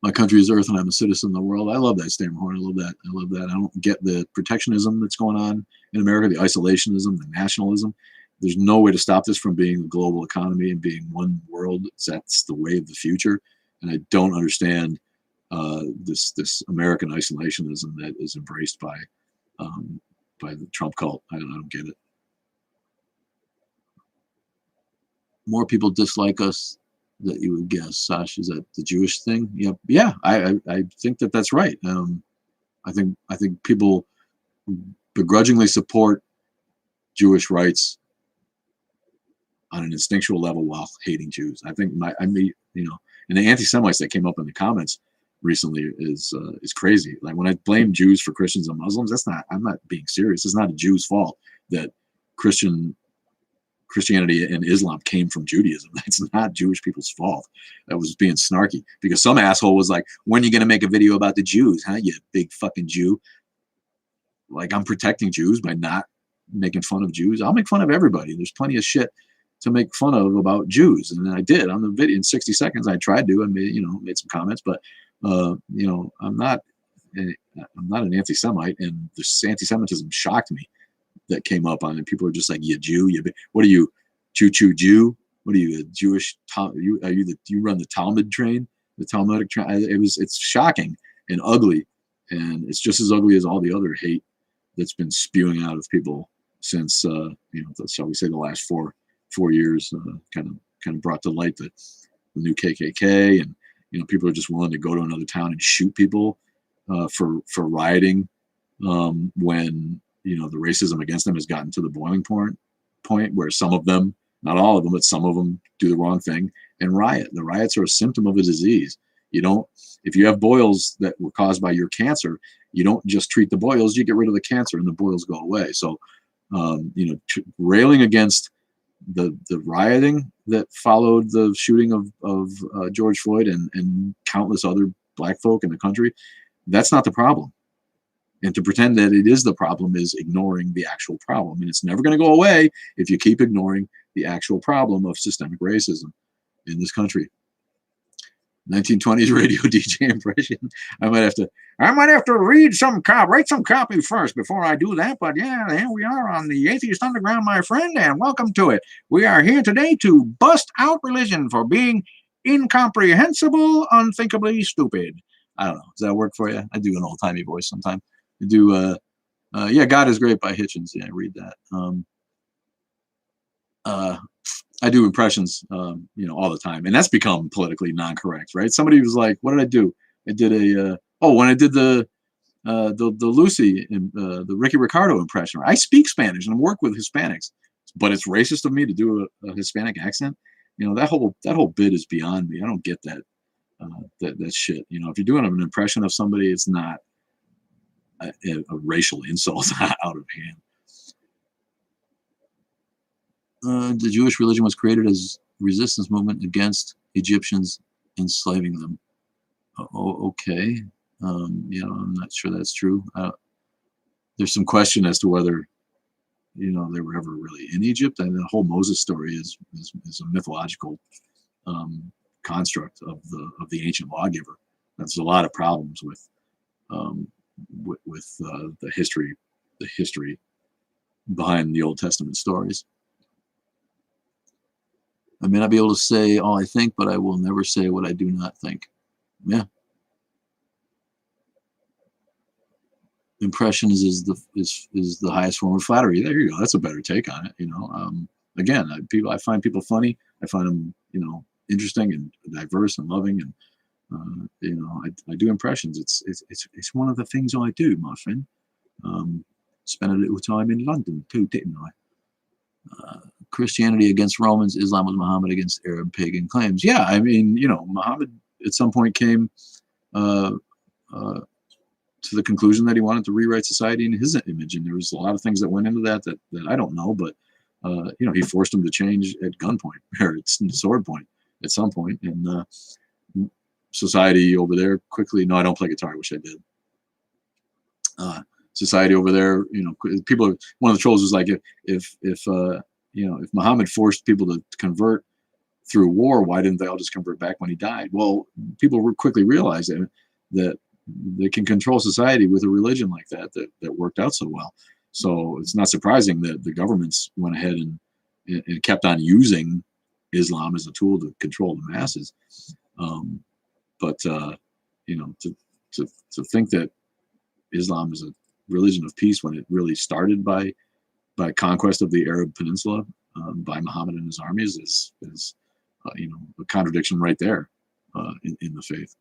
My country is Earth, and I'm a citizen of the world. I love that statement. I love that. I don't get the protectionism that's going on in America, the isolationism, the nationalism. There's no way to stop this from being a global economy and being one world. That's the way of the future. And I don't understand this American isolationism that is embraced by the Trump cult. I don't get it. More people dislike us that you would guess. Sash, is that the Jewish thing? Yep. Yeah, I think that's right. I think people begrudgingly support Jewish rights on an instinctual level while hating Jews. I think and the anti-Semites that came up in the comments recently is crazy. Like when I blame Jews for Christians and Muslims, I'm not being serious. It's not a Jew's fault that Christianity and Islam came from Judaism. That's not Jewish people's fault. That was being snarky because some asshole was like, when are you going to make a video about the Jews, huh, you big fucking Jew? Like, I'm protecting Jews by not making fun of Jews. I'll make fun of everybody. There's plenty of shit to make fun of about Jews. And I did on the video in 60 seconds. I tried to, I made some comments, but I'm not an anti-Semite, and this anti-Semitism shocked me that came up on it. People are just like, you Jew, what are you, Jew? What are you, a Jewish? Do you run the Talmud train, the Talmudic train? It's shocking and ugly, and it's just as ugly as all the other hate that's been spewing out of people since shall we say the last four years. Kind of brought to light the new KKK, and people are just willing to go to another town and shoot people for rioting when the racism against them has gotten to the boiling point where some of them, not all of them, but some of them do the wrong thing and riot. The riots are a symptom of a disease. If you have boils that were caused by your cancer, you don't just treat the boils, you get rid of the cancer and the boils go away. So, railing against the rioting that followed the shooting of George Floyd and countless other black folk in the country, that's not the problem. And to pretend that it is the problem is ignoring the actual problem. And it's never going to go away if you keep ignoring the actual problem of systemic racism in this country. 1920s radio DJ impression. I might have to write some copy first before I do that. But yeah, here we are on the Atheist Underground, my friend, and welcome to it. We are here today to bust out religion for being incomprehensible, unthinkably stupid. I don't know. Does that work for you? I do an old-timey voice sometimes. I do, yeah, God is Great by Hitchens. Yeah, I read that. I do impressions, all the time, and that's become politically non-correct, right? Somebody was like, "What did I do? I did when I did the Lucy, the Ricky Ricardo impression. I speak Spanish and I work with Hispanics, but it's racist of me to do a Hispanic accent. That whole bit is beyond me. I don't get that that shit. If you're doing an impression of somebody, it's not a racial insult out of hand." The Jewish religion was created as resistance movement against Egyptians enslaving them. Okay. I'm not sure that's true. There's some question as to whether, they were ever really in Egypt. And the whole Moses story is a mythological construct of the ancient lawgiver. There's a lot of problems with the history behind the Old Testament stories. I may not be able to say all I think, but I will never say what I do not think. Yeah. Impressions is the highest form of flattery. There you go. That's a better take on it. Again, I find people funny. I find them, interesting and diverse and loving, and I do impressions. It's one of the things I do, my friend. Spent a little time in London too, didn't I? Christianity against Romans, Islam was Muhammad against Arab pagan claims. Yeah, I mean, Muhammad at some point came to the conclusion that he wanted to rewrite society in his image, and there was a lot of things that went into that I don't know, but he forced him to change at gunpoint or at sword point at some point, and society over there quickly. No, I don't play guitar. I wish I did. Society over there, people. One of the trolls was like, if Muhammad forced people to convert through war, why didn't they all just convert back when he died? Well, people quickly realized that they can control society with a religion like that worked out so well. So it's not surprising that the governments went ahead and kept on using Islam as a tool to control the masses. But to think that Islam is a religion of peace when it really started by conquest of the Arab Peninsula by Muhammad and his armies is a contradiction right there in the faith.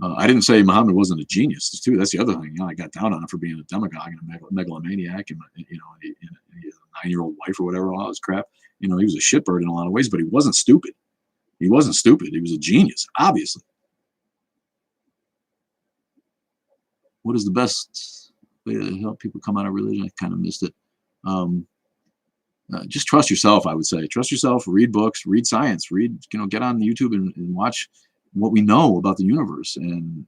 I didn't say Muhammad wasn't a genius too. That's the other thing. I got down on him for being a demagogue and a megalomaniac, and he had a 9-year-old wife or whatever, all this crap. He was a shitbird in a lot of ways, but he wasn't stupid. He wasn't stupid. He was a genius, obviously. What is the best way to help people come out of religion? I kind of missed it. Just trust yourself, I would say. Trust yourself, read books, read science, get on YouTube and watch what we know about the universe. And,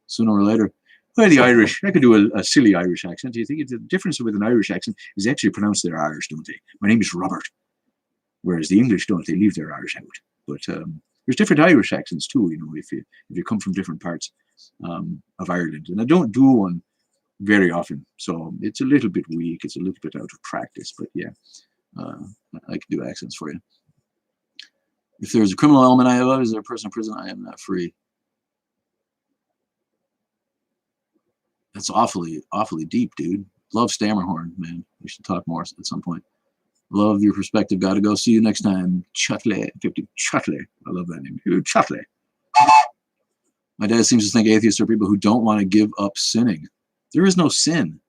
sooner or later, well, the Irish, I could do a silly Irish accent. Do you think the difference with an Irish accent is they actually pronounce their Irish, don't they? My name is Robert. Whereas the English don't, they leave their Irish out. But there's different Irish accents too, if you come from different parts of Ireland. And I don't do one very often, so it's a little bit weak. It's a little bit out of practice, but yeah, I can do accents for you. If there's a criminal element I love, is there a person in prison? I am not free. That's awfully deep, dude. Love Stammerhorn, man. We should talk more at some point. Love your perspective. Gotta go. See you next time. Chutley. Chutley. I love that name. Chutley. My dad seems to think atheists are people who don't want to give up sinning. There is no sin,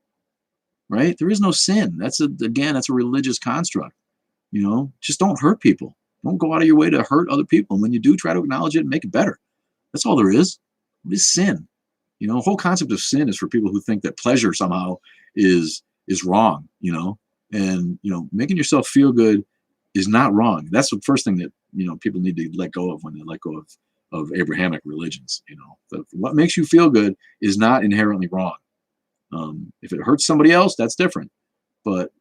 right? There is no sin. That's a religious construct. Just don't hurt people. Don't go out of your way to hurt other people. And when you do, try to acknowledge it and make it better. That's all there is. What is sin? The whole concept of sin is for people who think that pleasure somehow is wrong. And making yourself feel good is not wrong. That's the first thing that people need to let go of when they let go of Abrahamic religions. What makes you feel good is not inherently wrong. If it hurts somebody else, that's different. But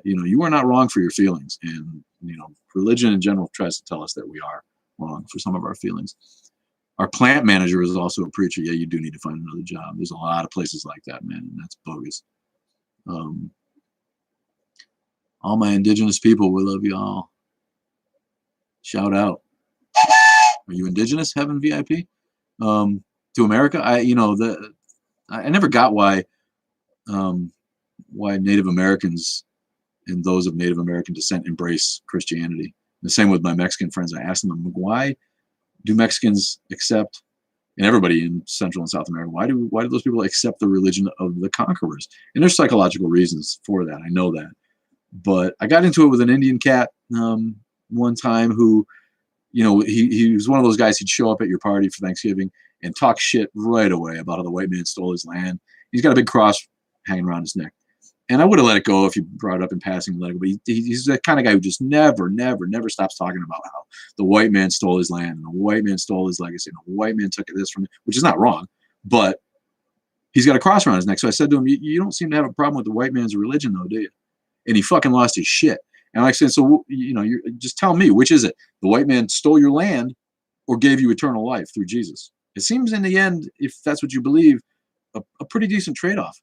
you are not wrong for your feelings, and religion in general tries to tell us that we are wrong for some of our feelings. Our plant manager is also a preacher. Yeah, you do need to find another job. There's a lot of places like that, man, and that's bogus. All my indigenous people, we love you all. Shout out. Are you indigenous, Heaven VIP? To America, I never got why Native Americans and those of Native American descent embrace Christianity. The same with my Mexican friends. I asked them, why do Mexicans accept, and everybody in Central and South America, why do those people accept the religion of the conquerors? And there's psychological reasons for that. I know that. But I got into it with an Indian cat one time who, he was one of those guys who'd show up at your party for Thanksgiving and talk shit right away about how the white man stole his land. He's got a big cross hanging around his neck. And I would have let it go if you brought it up in passing, let it go. But he's the kind of guy who just never stops talking about how the white man stole his land and the white man stole his legacy and the white man took this from him, which is not wrong. But he's got a cross around his neck. So I said to him, you don't seem to have a problem with the white man's religion, though, do you? And he fucking lost his shit. And I said, so, you just tell me, which is it? The white man stole your land or gave you eternal life through Jesus? It seems in the end, if that's what you believe, a pretty decent trade-off.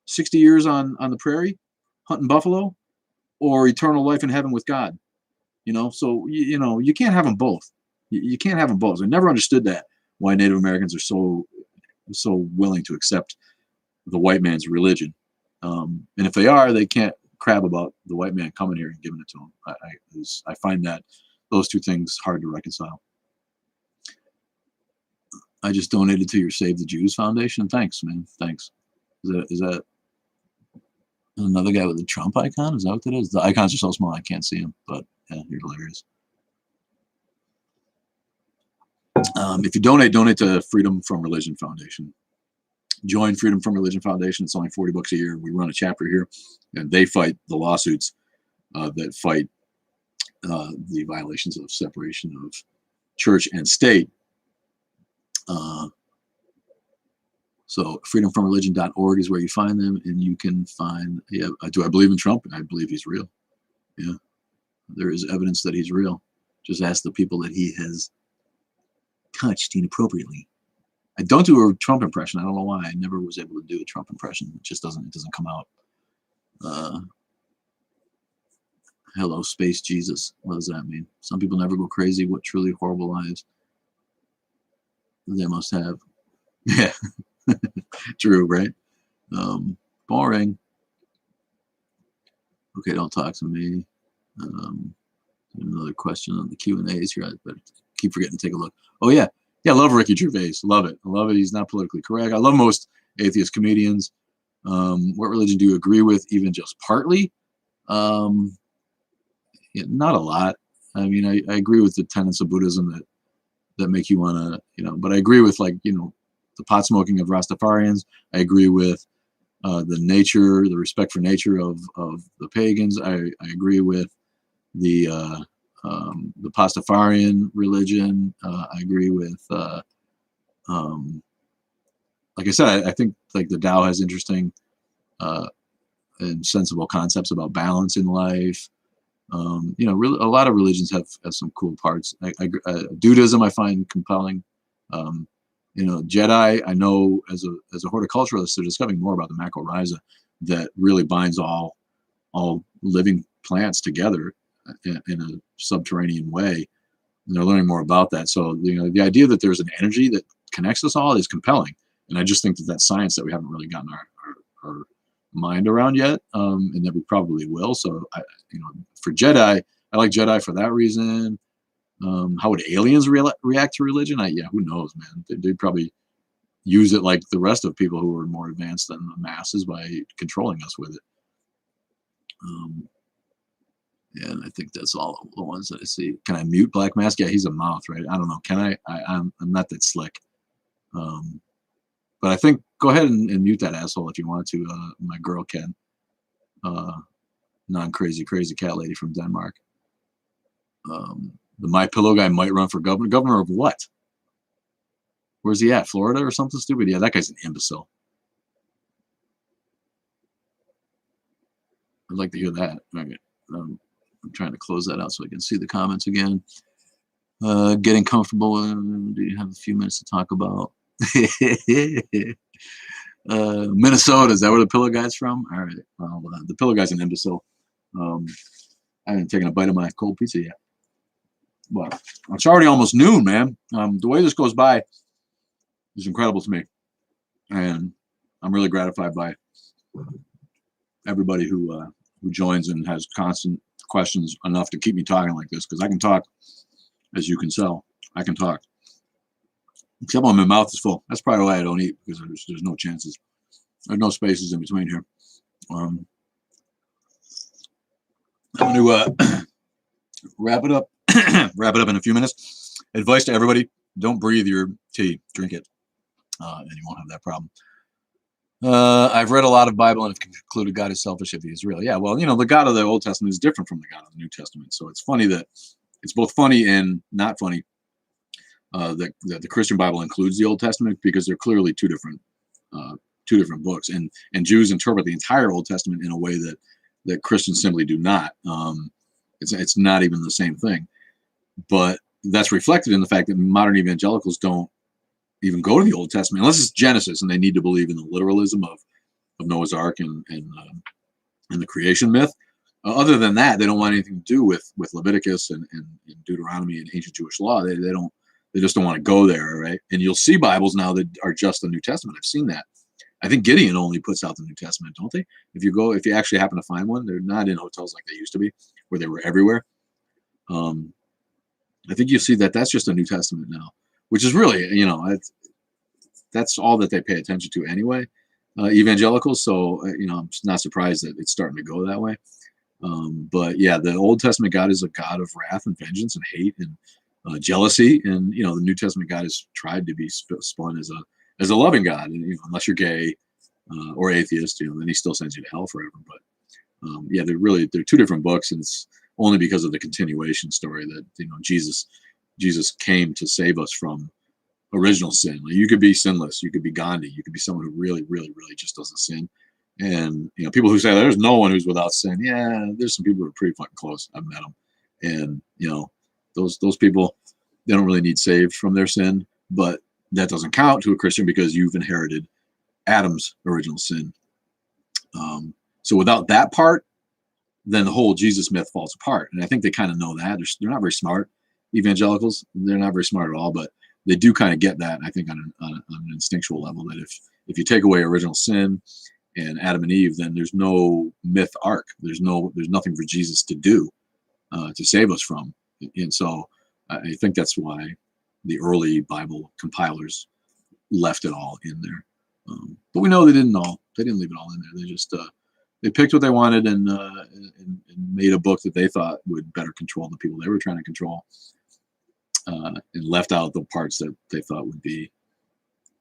60 years on the prairie, hunting buffalo, or eternal life in heaven with God. So, you can't have them both. You can't have them both. I never understood that, why Native Americans are so willing to accept the white man's religion. And if they are, they can't crab about the white man coming here and giving it to them. I find that those two things hard to reconcile. I just donated to your Save the Jews Foundation. Thanks, man. Thanks. Is that another guy with the Trump icon? Is that what it is? The icons are so small I can't see them, but yeah, you're hilarious. If you donate to Freedom from Religion Foundation. Join Freedom from Religion Foundation. It's only $40 a year. We run a chapter here, and they fight the lawsuits that fight the violations of separation of church and state. So freedomfromreligion.org is where you find them, and you can find, do I believe in Trump? I believe he's real. Yeah. There is evidence that he's real. Just ask the people that he has touched inappropriately. I don't do a Trump impression. I don't know why. I never was able to do a Trump impression. It just doesn't come out. Hello, Space Jesus. What does that mean? Some people never go crazy. What truly horrible lives they must have. Yeah. True, right? Boring. Okay, don't talk to me. Another question on the Q&As here. I better keep forgetting to take a look. Oh, yeah. Yeah, I love Ricky Gervais. Love it. I love it. He's not politically correct. I love most atheist comedians. What religion do you agree with, even just partly? Yeah, not a lot. I mean, I agree with the tenets of Buddhism that make you want to, but I agree with, the pot smoking of Rastafarians. I agree with the respect for nature of the pagans. I agree with the Pastafarian religion. I agree with, like I said, I think the Tao has interesting and sensible concepts about balance in life. A lot of religions have some cool parts. Dudism I find compelling. Jedi, I know as a horticulturalist, they're discovering more about the mycorrhiza that really binds all living plants together in a subterranean way. And they're learning more about that. So, the idea that there's an energy that connects us all is compelling. And I just think that that's science that we haven't really gotten our mind around yet, and that we probably will. So, for Jedi, I like Jedi for that reason. How would aliens react to religion? Who knows, man? They'd probably, use it like the rest of people who are more advanced than the masses by controlling us with it. And I think that's all the ones that I see. Can I mute Black Mask? Yeah, he's a mouth, right? I don't know. Can I'm not that slick. But I think go ahead and mute that asshole if you want to. My girl can. Non-crazy cat lady from Denmark. The My Pillow guy might run for governor. Governor of what? Where's he at? Florida or something stupid? Yeah, that guy's an imbecile. I'd like to hear that. Okay. I'm trying to close that out so I can see the comments again. Getting comfortable. Do you have a few minutes to talk about? Minnesota, is that where the pillow guy's from? All right. Well, the pillow guy's an imbecile. I haven't taken a bite of my cold pizza yet. But it's already almost noon, man. The way this goes by is incredible to me. And I'm really gratified by everybody who joins and has constant questions enough to keep me talking like this, because I can talk, as you can tell. I can talk. Except when my mouth is full. That's probably why I don't eat, because there's no chances. There's no spaces in between here. I'm going to wrap it up. Wrap it up in a few minutes. Advice to everybody: don't breathe your tea. Drink it, and you won't have that problem. I've read a lot of Bible and have concluded God is selfish if he is real. Yeah, well, the God of the Old Testament is different from the God of the New Testament. So it's funny that it's both funny and not funny that the Christian Bible includes the Old Testament, because they're clearly two different books, and Jews interpret the entire Old Testament in a way that Christians simply do not. It's not even the same thing, but that's reflected in the fact that modern evangelicals don't even go to the Old Testament unless it's Genesis, and they need to believe in the literalism of Noah's Ark and the creation myth. Other than that, they don't want anything to do with Leviticus and Deuteronomy and ancient Jewish law. They just don't want to go there, right? And you'll see Bibles now that are just the New Testament. I've seen that. I think Gideon only puts out the New Testament, don't they? If you actually happen to find one, they're not in hotels like they used to be, where they were everywhere. I think you see that that's just a New Testament now, which is really, that's all that they pay attention to anyway, evangelicals. So, I'm not surprised that it's starting to go that way. But yeah, the Old Testament God is a God of wrath and vengeance and hate and jealousy. And, the New Testament God is tried to be spun as a loving God. And, unless you're gay or atheist, then he still sends you to hell forever. But yeah, they're two different books, and it's only because of the continuation story that, Jesus came to save us from original sin. Like, you could be sinless, you could be Gandhi, you could be someone who really, really, really just doesn't sin. And people who say there's no one who's without sin. Yeah, there's some people who are pretty fucking close. I've met them, and those people, they don't really need saved from their sin, but that doesn't count to a Christian because you've inherited Adam's original sin. So without that part, then the whole Jesus myth falls apart. And I think they kind of know that. They're not very smart, evangelicals. They're not very smart at all, but they do kind of get that. I think on an instinctual level, that if you take away original sin and Adam and Eve, then there's no myth arc. There's nothing for Jesus to do to save us from. And so I think that's why the early Bible compilers left it all in there. But we know they didn't leave it all in there. They just they picked what they wanted and made a book that they thought would better control the people they were trying to control, and left out the parts that they thought would be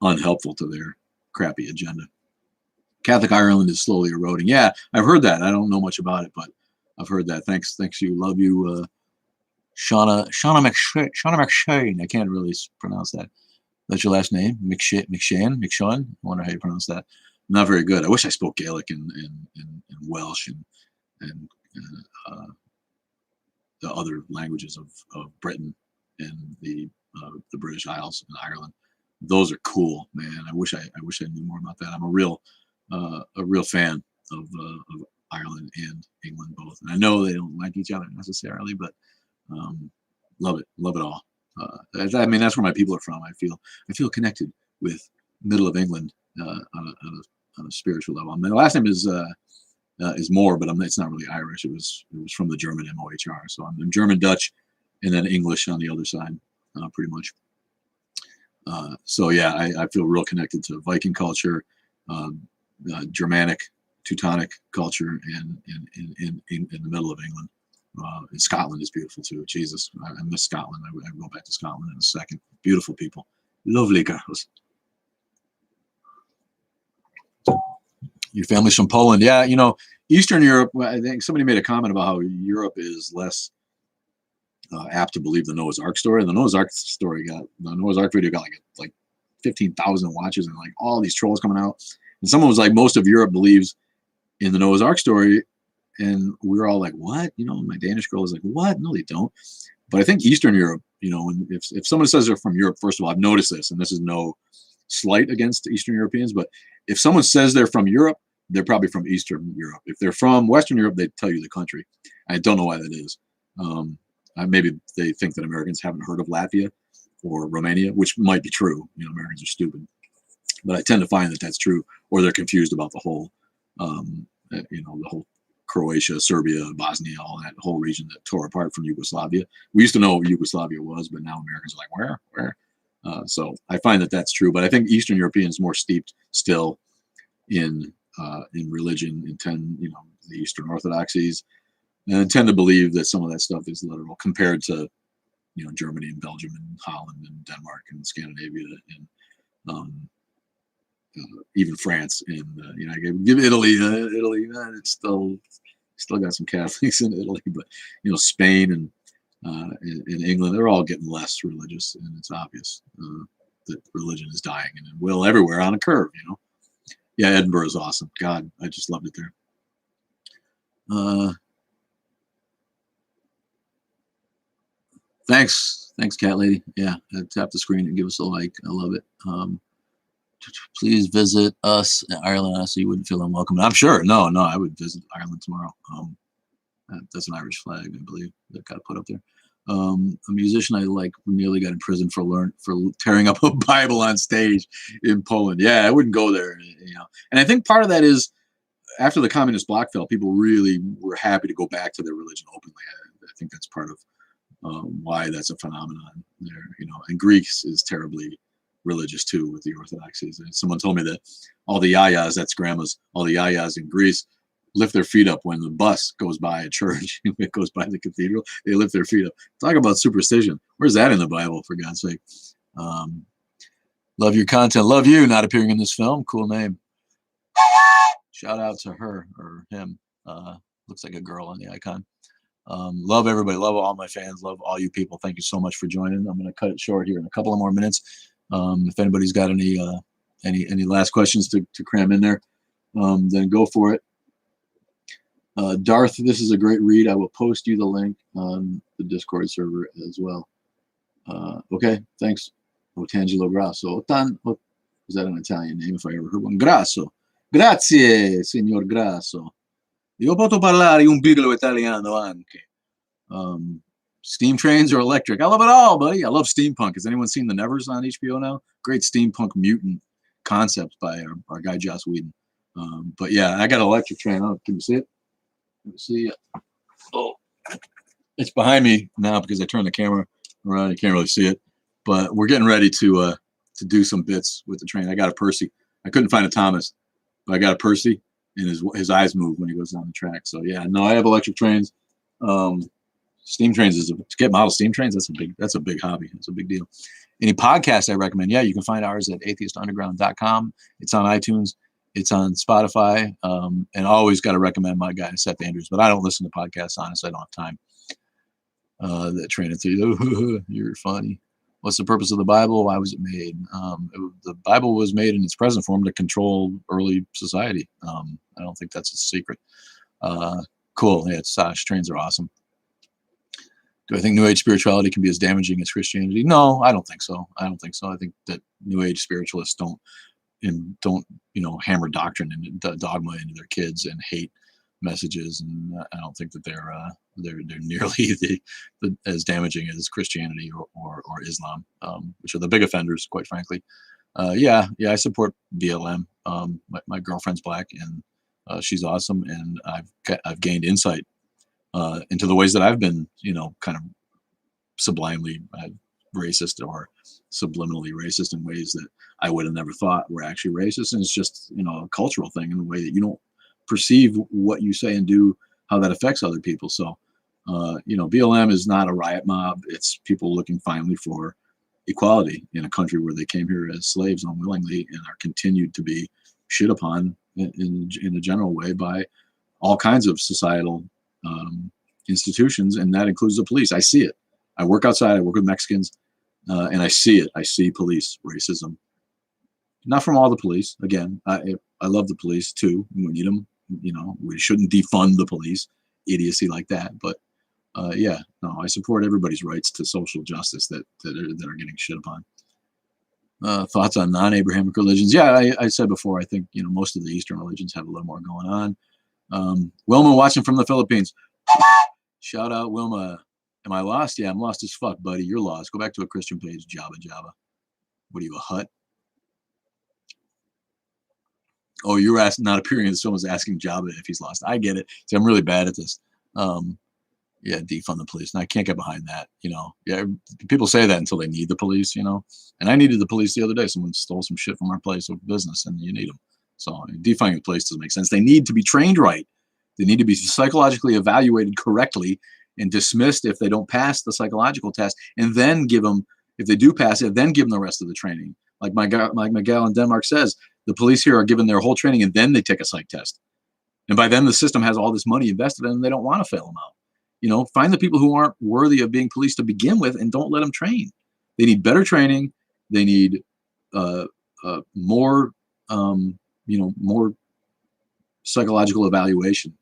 unhelpful to their crappy agenda. Catholic Ireland is slowly eroding. Yeah, I've heard that. I don't know much about it, but I've heard that. Thanks you. Love you, Shauna McShane. I can't really pronounce that. That's your last name? McShane? I wonder how you pronounce that. Not very good. I wish I spoke Gaelic and Welsh and the other languages of Britain and the British Isles and Ireland. Those are cool, man. I wish I knew more about that. I'm a real fan of Ireland and England both. And I know they don't like each other necessarily, but love it all. I mean, that's where my people are from. I feel connected with middle of England on a spiritual level. I mean, my last name is Moore, but it's not really Irish. It was from the German MOHR. So I'm German, Dutch, and then English on the other side, pretty much. So yeah, I feel real connected to Viking culture, uh, Germanic, Teutonic culture, and in the middle of England. And Scotland is beautiful too. Jesus, I miss Scotland. I go back to Scotland in a second. Beautiful people, lovely girls. Your family's from Poland, yeah. You know, Eastern Europe. I think somebody made a comment about how Europe is less apt to believe the Noah's Ark story. The Noah's Ark video got like 15,000 watches and like all these trolls coming out. And someone was like, most of Europe believes in the Noah's Ark story, and we were all like, what? You know, my Danish girl was like, what? No, they don't. But I think Eastern Europe, you know, if someone says they're from Europe, first of all, I've noticed this, and this is no slight against Eastern Europeans, but if someone says they're from Europe, they're probably from Eastern Europe. If they're from Western Europe, they tell you the country. I don't know why that is. Maybe they think that Americans haven't heard of Latvia or Romania, which might be true. You know, Americans are stupid, but I tend to find that that's true, or they're confused about the whole, you know, the whole Croatia, Serbia, Bosnia, all that whole region that tore apart from Yugoslavia. We used to know what Yugoslavia was, but now Americans are like, where? So I find that that's true, but I think Eastern Europeans more steeped still in religion, you know, the Eastern Orthodoxies, and tend to believe that some of that stuff is literal compared to, you know, Germany and Belgium and Holland and Denmark and Scandinavia and even France and you know, I give Italy. It's still got some Catholics in Italy, but you know, Spain and in England, they're all getting less religious, and it's obvious that religion is dying, and it will everywhere on a curve. You know, yeah, Edinburgh is awesome. God, I just loved it there. Thanks, cat lady. Yeah, tap the screen and give us a like. I love it. Please visit us in Ireland so you wouldn't feel unwelcome. I'm sure. No, I would visit Ireland tomorrow. That's an Irish flag, I believe, that got put up there. A musician I like nearly got in prison for tearing up a Bible on stage in Poland. Yeah, I wouldn't go there. You know, and I think part of that is after the communist bloc fell, people really were happy to go back to their religion openly. I think that's part of why that's a phenomenon there. You know, and Greece is terribly religious too with the Orthodoxies. And someone told me that all the yayas, that's grandmas, all the yayas in Greece lift their feet up when the bus goes by a church. It goes by the cathedral. They lift their feet up. Talk about superstition. Where's that in the Bible, for God's sake? Love your content. Love you not appearing in this film. Cool name. Shout out to her or him. Looks like a girl on the icon. Love everybody. Love all my fans. Love all you people. Thank you so much for joining. I'm going to cut it short here in a couple of more minutes. If anybody's got any last questions to cram in there, then go for it. Darth, this is a great read. I will post you the link on the Discord server as well. Okay, thanks. Otangelo Grasso. Is that an Italian name if I ever heard one? Grasso. Grazie, signor Grasso. Io posso parlare un piccolo italiano anche. Steam trains or electric? I love it all, buddy. I love steampunk. Has anyone seen The Nevers on HBO now? Great steampunk mutant concept by our guy Joss Whedon. But yeah, I got an electric train. Can you see it? Let me see it. Oh, it's behind me now because I turned the camera around. You can't really see it, but we're getting ready to do some bits with the train. I got a Percy. I couldn't find a Thomas, but I got a Percy, and his eyes move when he goes down the track. So yeah, no, I have electric trains. Steam trains to get model steam trains. That's a big hobby. It's a big deal. Any podcasts I recommend? Yeah, you can find ours at atheistunderground.com. It's on iTunes. It's on Spotify, and always got to recommend my guy, Seth Andrews. But I don't listen to podcasts, honestly. I don't have time. That train of thought. You're funny. What's the purpose of the Bible? Why was it made? The Bible was made in its present form to control early society. I don't think that's a secret. Cool. Yeah, Sash. Trains are awesome. Do I think New Age spirituality can be as damaging as Christianity? No, I don't think so. I think that New Age spiritualists don't hammer doctrine and dogma into their kids and hate messages, and I don't think that they're nearly as damaging as Christianity or Islam, which are the big offenders, quite frankly. Yeah, I support BLM. My girlfriend's black, and she's awesome, and I've gained insight into the ways that I've been, kind of sublimely racist or subliminally racist in ways that I would have never thought were actually racist. And it's just, you know, a cultural thing in the way that you don't perceive what you say and do, how that affects other people. So, you know, BLM is not a riot mob. It's people looking finally for equality in a country where they came here as slaves unwillingly and are continued to be shit upon in a general way by all kinds of societal institutions, and that includes the police. I see it. I work outside. I work with Mexicans, and I see it. I see police racism. Not from all the police. Again, I love the police too. We need them. You know, we shouldn't defund the police. Idiocy like that. But yeah, no, I support everybody's rights to social justice that are getting shit upon. Thoughts on non-Abrahamic religions? Yeah, I said before, I think, you know, most of the Eastern religions have a little more going on. Wilma watching from the Philippines. Shout out, Wilma. Am I lost? Yeah, I'm lost as fuck, buddy. You're lost. Go back to a Christian page. Java. What are you, a hut? Oh, you're not appearing as someone's asking Java if he's lost. I get it. See, I'm really bad at this. Yeah, defund the police. And I can't get behind that. You know, yeah, people say that until they need the police, you know. And I needed the police the other day. Someone stole some shit from our place of business, and you need them. So defunding the police doesn't make sense. They need to be trained right. They need to be psychologically evaluated correctly and dismissed if they don't pass the psychological test, and then give them, if they do pass it, then give them the rest of the training. Like my gal in Denmark says, the police here are given their whole training and then they take a psych test. And by then the system has all this money invested in them, they don't want to fail them out. You know, find the people who aren't worthy of being police to begin with and don't let them train. They need better training. They need more, you know, more psychological evaluation.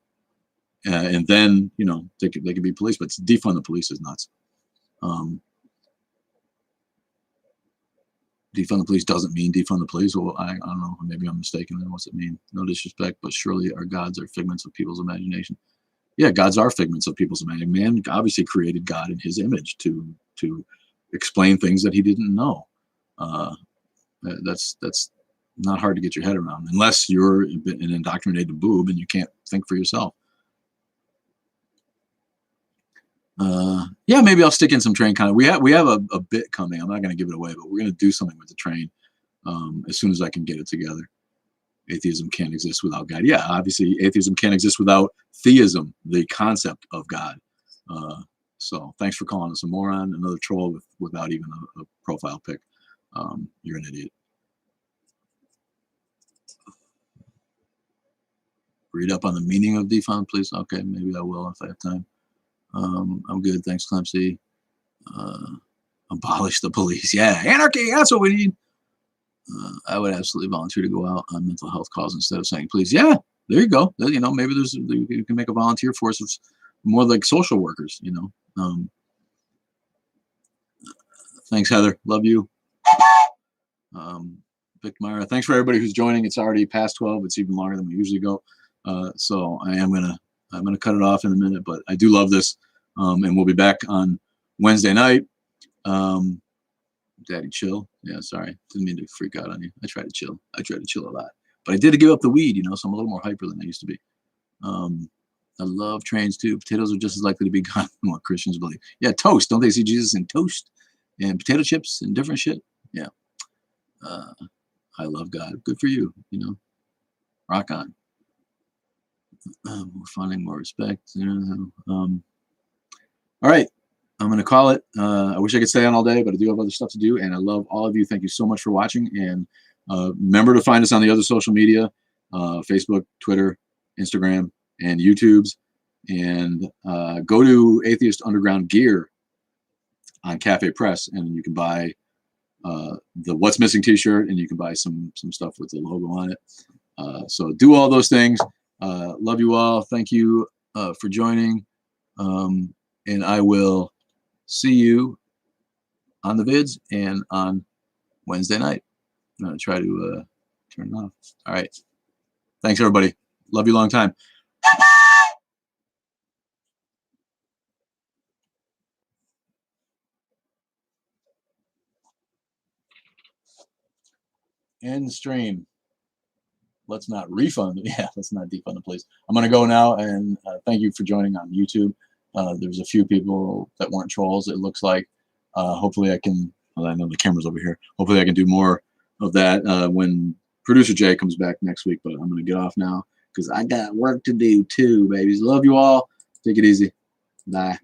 And then, you know, they could be police, but defund the police is nuts. Defund the police doesn't mean defund the police. Well, I don't know. Maybe I'm mistaken. What's it mean? No disrespect, but surely our gods are figments of people's imagination. Yeah, gods are figments of people's imagination. Man obviously created God in his image to explain things that he didn't know. That's not hard to get your head around, unless you're an indoctrinated boob and you can't think for yourself. Yeah, maybe I'll stick in some train content. We have a bit coming. I'm not going to give it away, but we're going to do something with the train as soon as I can get it together. Atheism can't exist without God. Yeah, obviously, atheism can't exist without theism, the concept of God. So thanks for calling us a moron. Another troll without even a profile pic. You're an idiot. Read up on the meaning of defund, please. Okay, maybe I will if I have time. I'm good. Thanks, Clemcy. Abolish the police. Yeah, anarchy. That's what we need. I would absolutely volunteer to go out on mental health calls instead of saying, please. Yeah, there you go. You know, maybe you can make a volunteer force of more like social workers, you know. Thanks, Heather. Love you. Vic Myra. Thanks for everybody who's joining. It's already past 12. It's even longer than we usually go. So I'm gonna cut it off in a minute, but I do love this. And we'll be back on Wednesday night. Daddy, chill. Yeah, sorry. Didn't mean to freak out on you. I try to chill. I try to chill a lot. But I did give up the weed, you know, so I'm a little more hyper than I used to be. I love trains too. Potatoes are just as likely to be gone than what Christians believe. Yeah, toast. Don't they see Jesus in toast and potato chips and different shit? Yeah. I love God. Good for you, you know. Rock on. More funding, more respect. All right. I'm going to call it. I wish I could stay on all day, but I do have other stuff to do. And I love all of you. Thank you so much for watching. And remember to find us on the other social media, Facebook, Twitter, Instagram, and YouTube's. And go to Atheist Underground Gear on Cafe Press, and you can buy the What's Missing t-shirt, and you can buy some stuff with the logo on it. So do all those things. Love you all. Thank you for joining. And I will see you on the vids and on Wednesday night. I'm going to try to turn it off. All right. Thanks, everybody. Love you long time. End stream. Let's not refund. Yeah, let's not defund the police. I'm going to go now, and thank you for joining on YouTube. There's a few people that weren't trolls, it looks like. Hopefully I can, well, I know the camera's over here. Hopefully I can do more of that when producer Jay comes back next week, but I'm going to get off now because I got work to do too, babies. Love you all. Take it easy. Bye.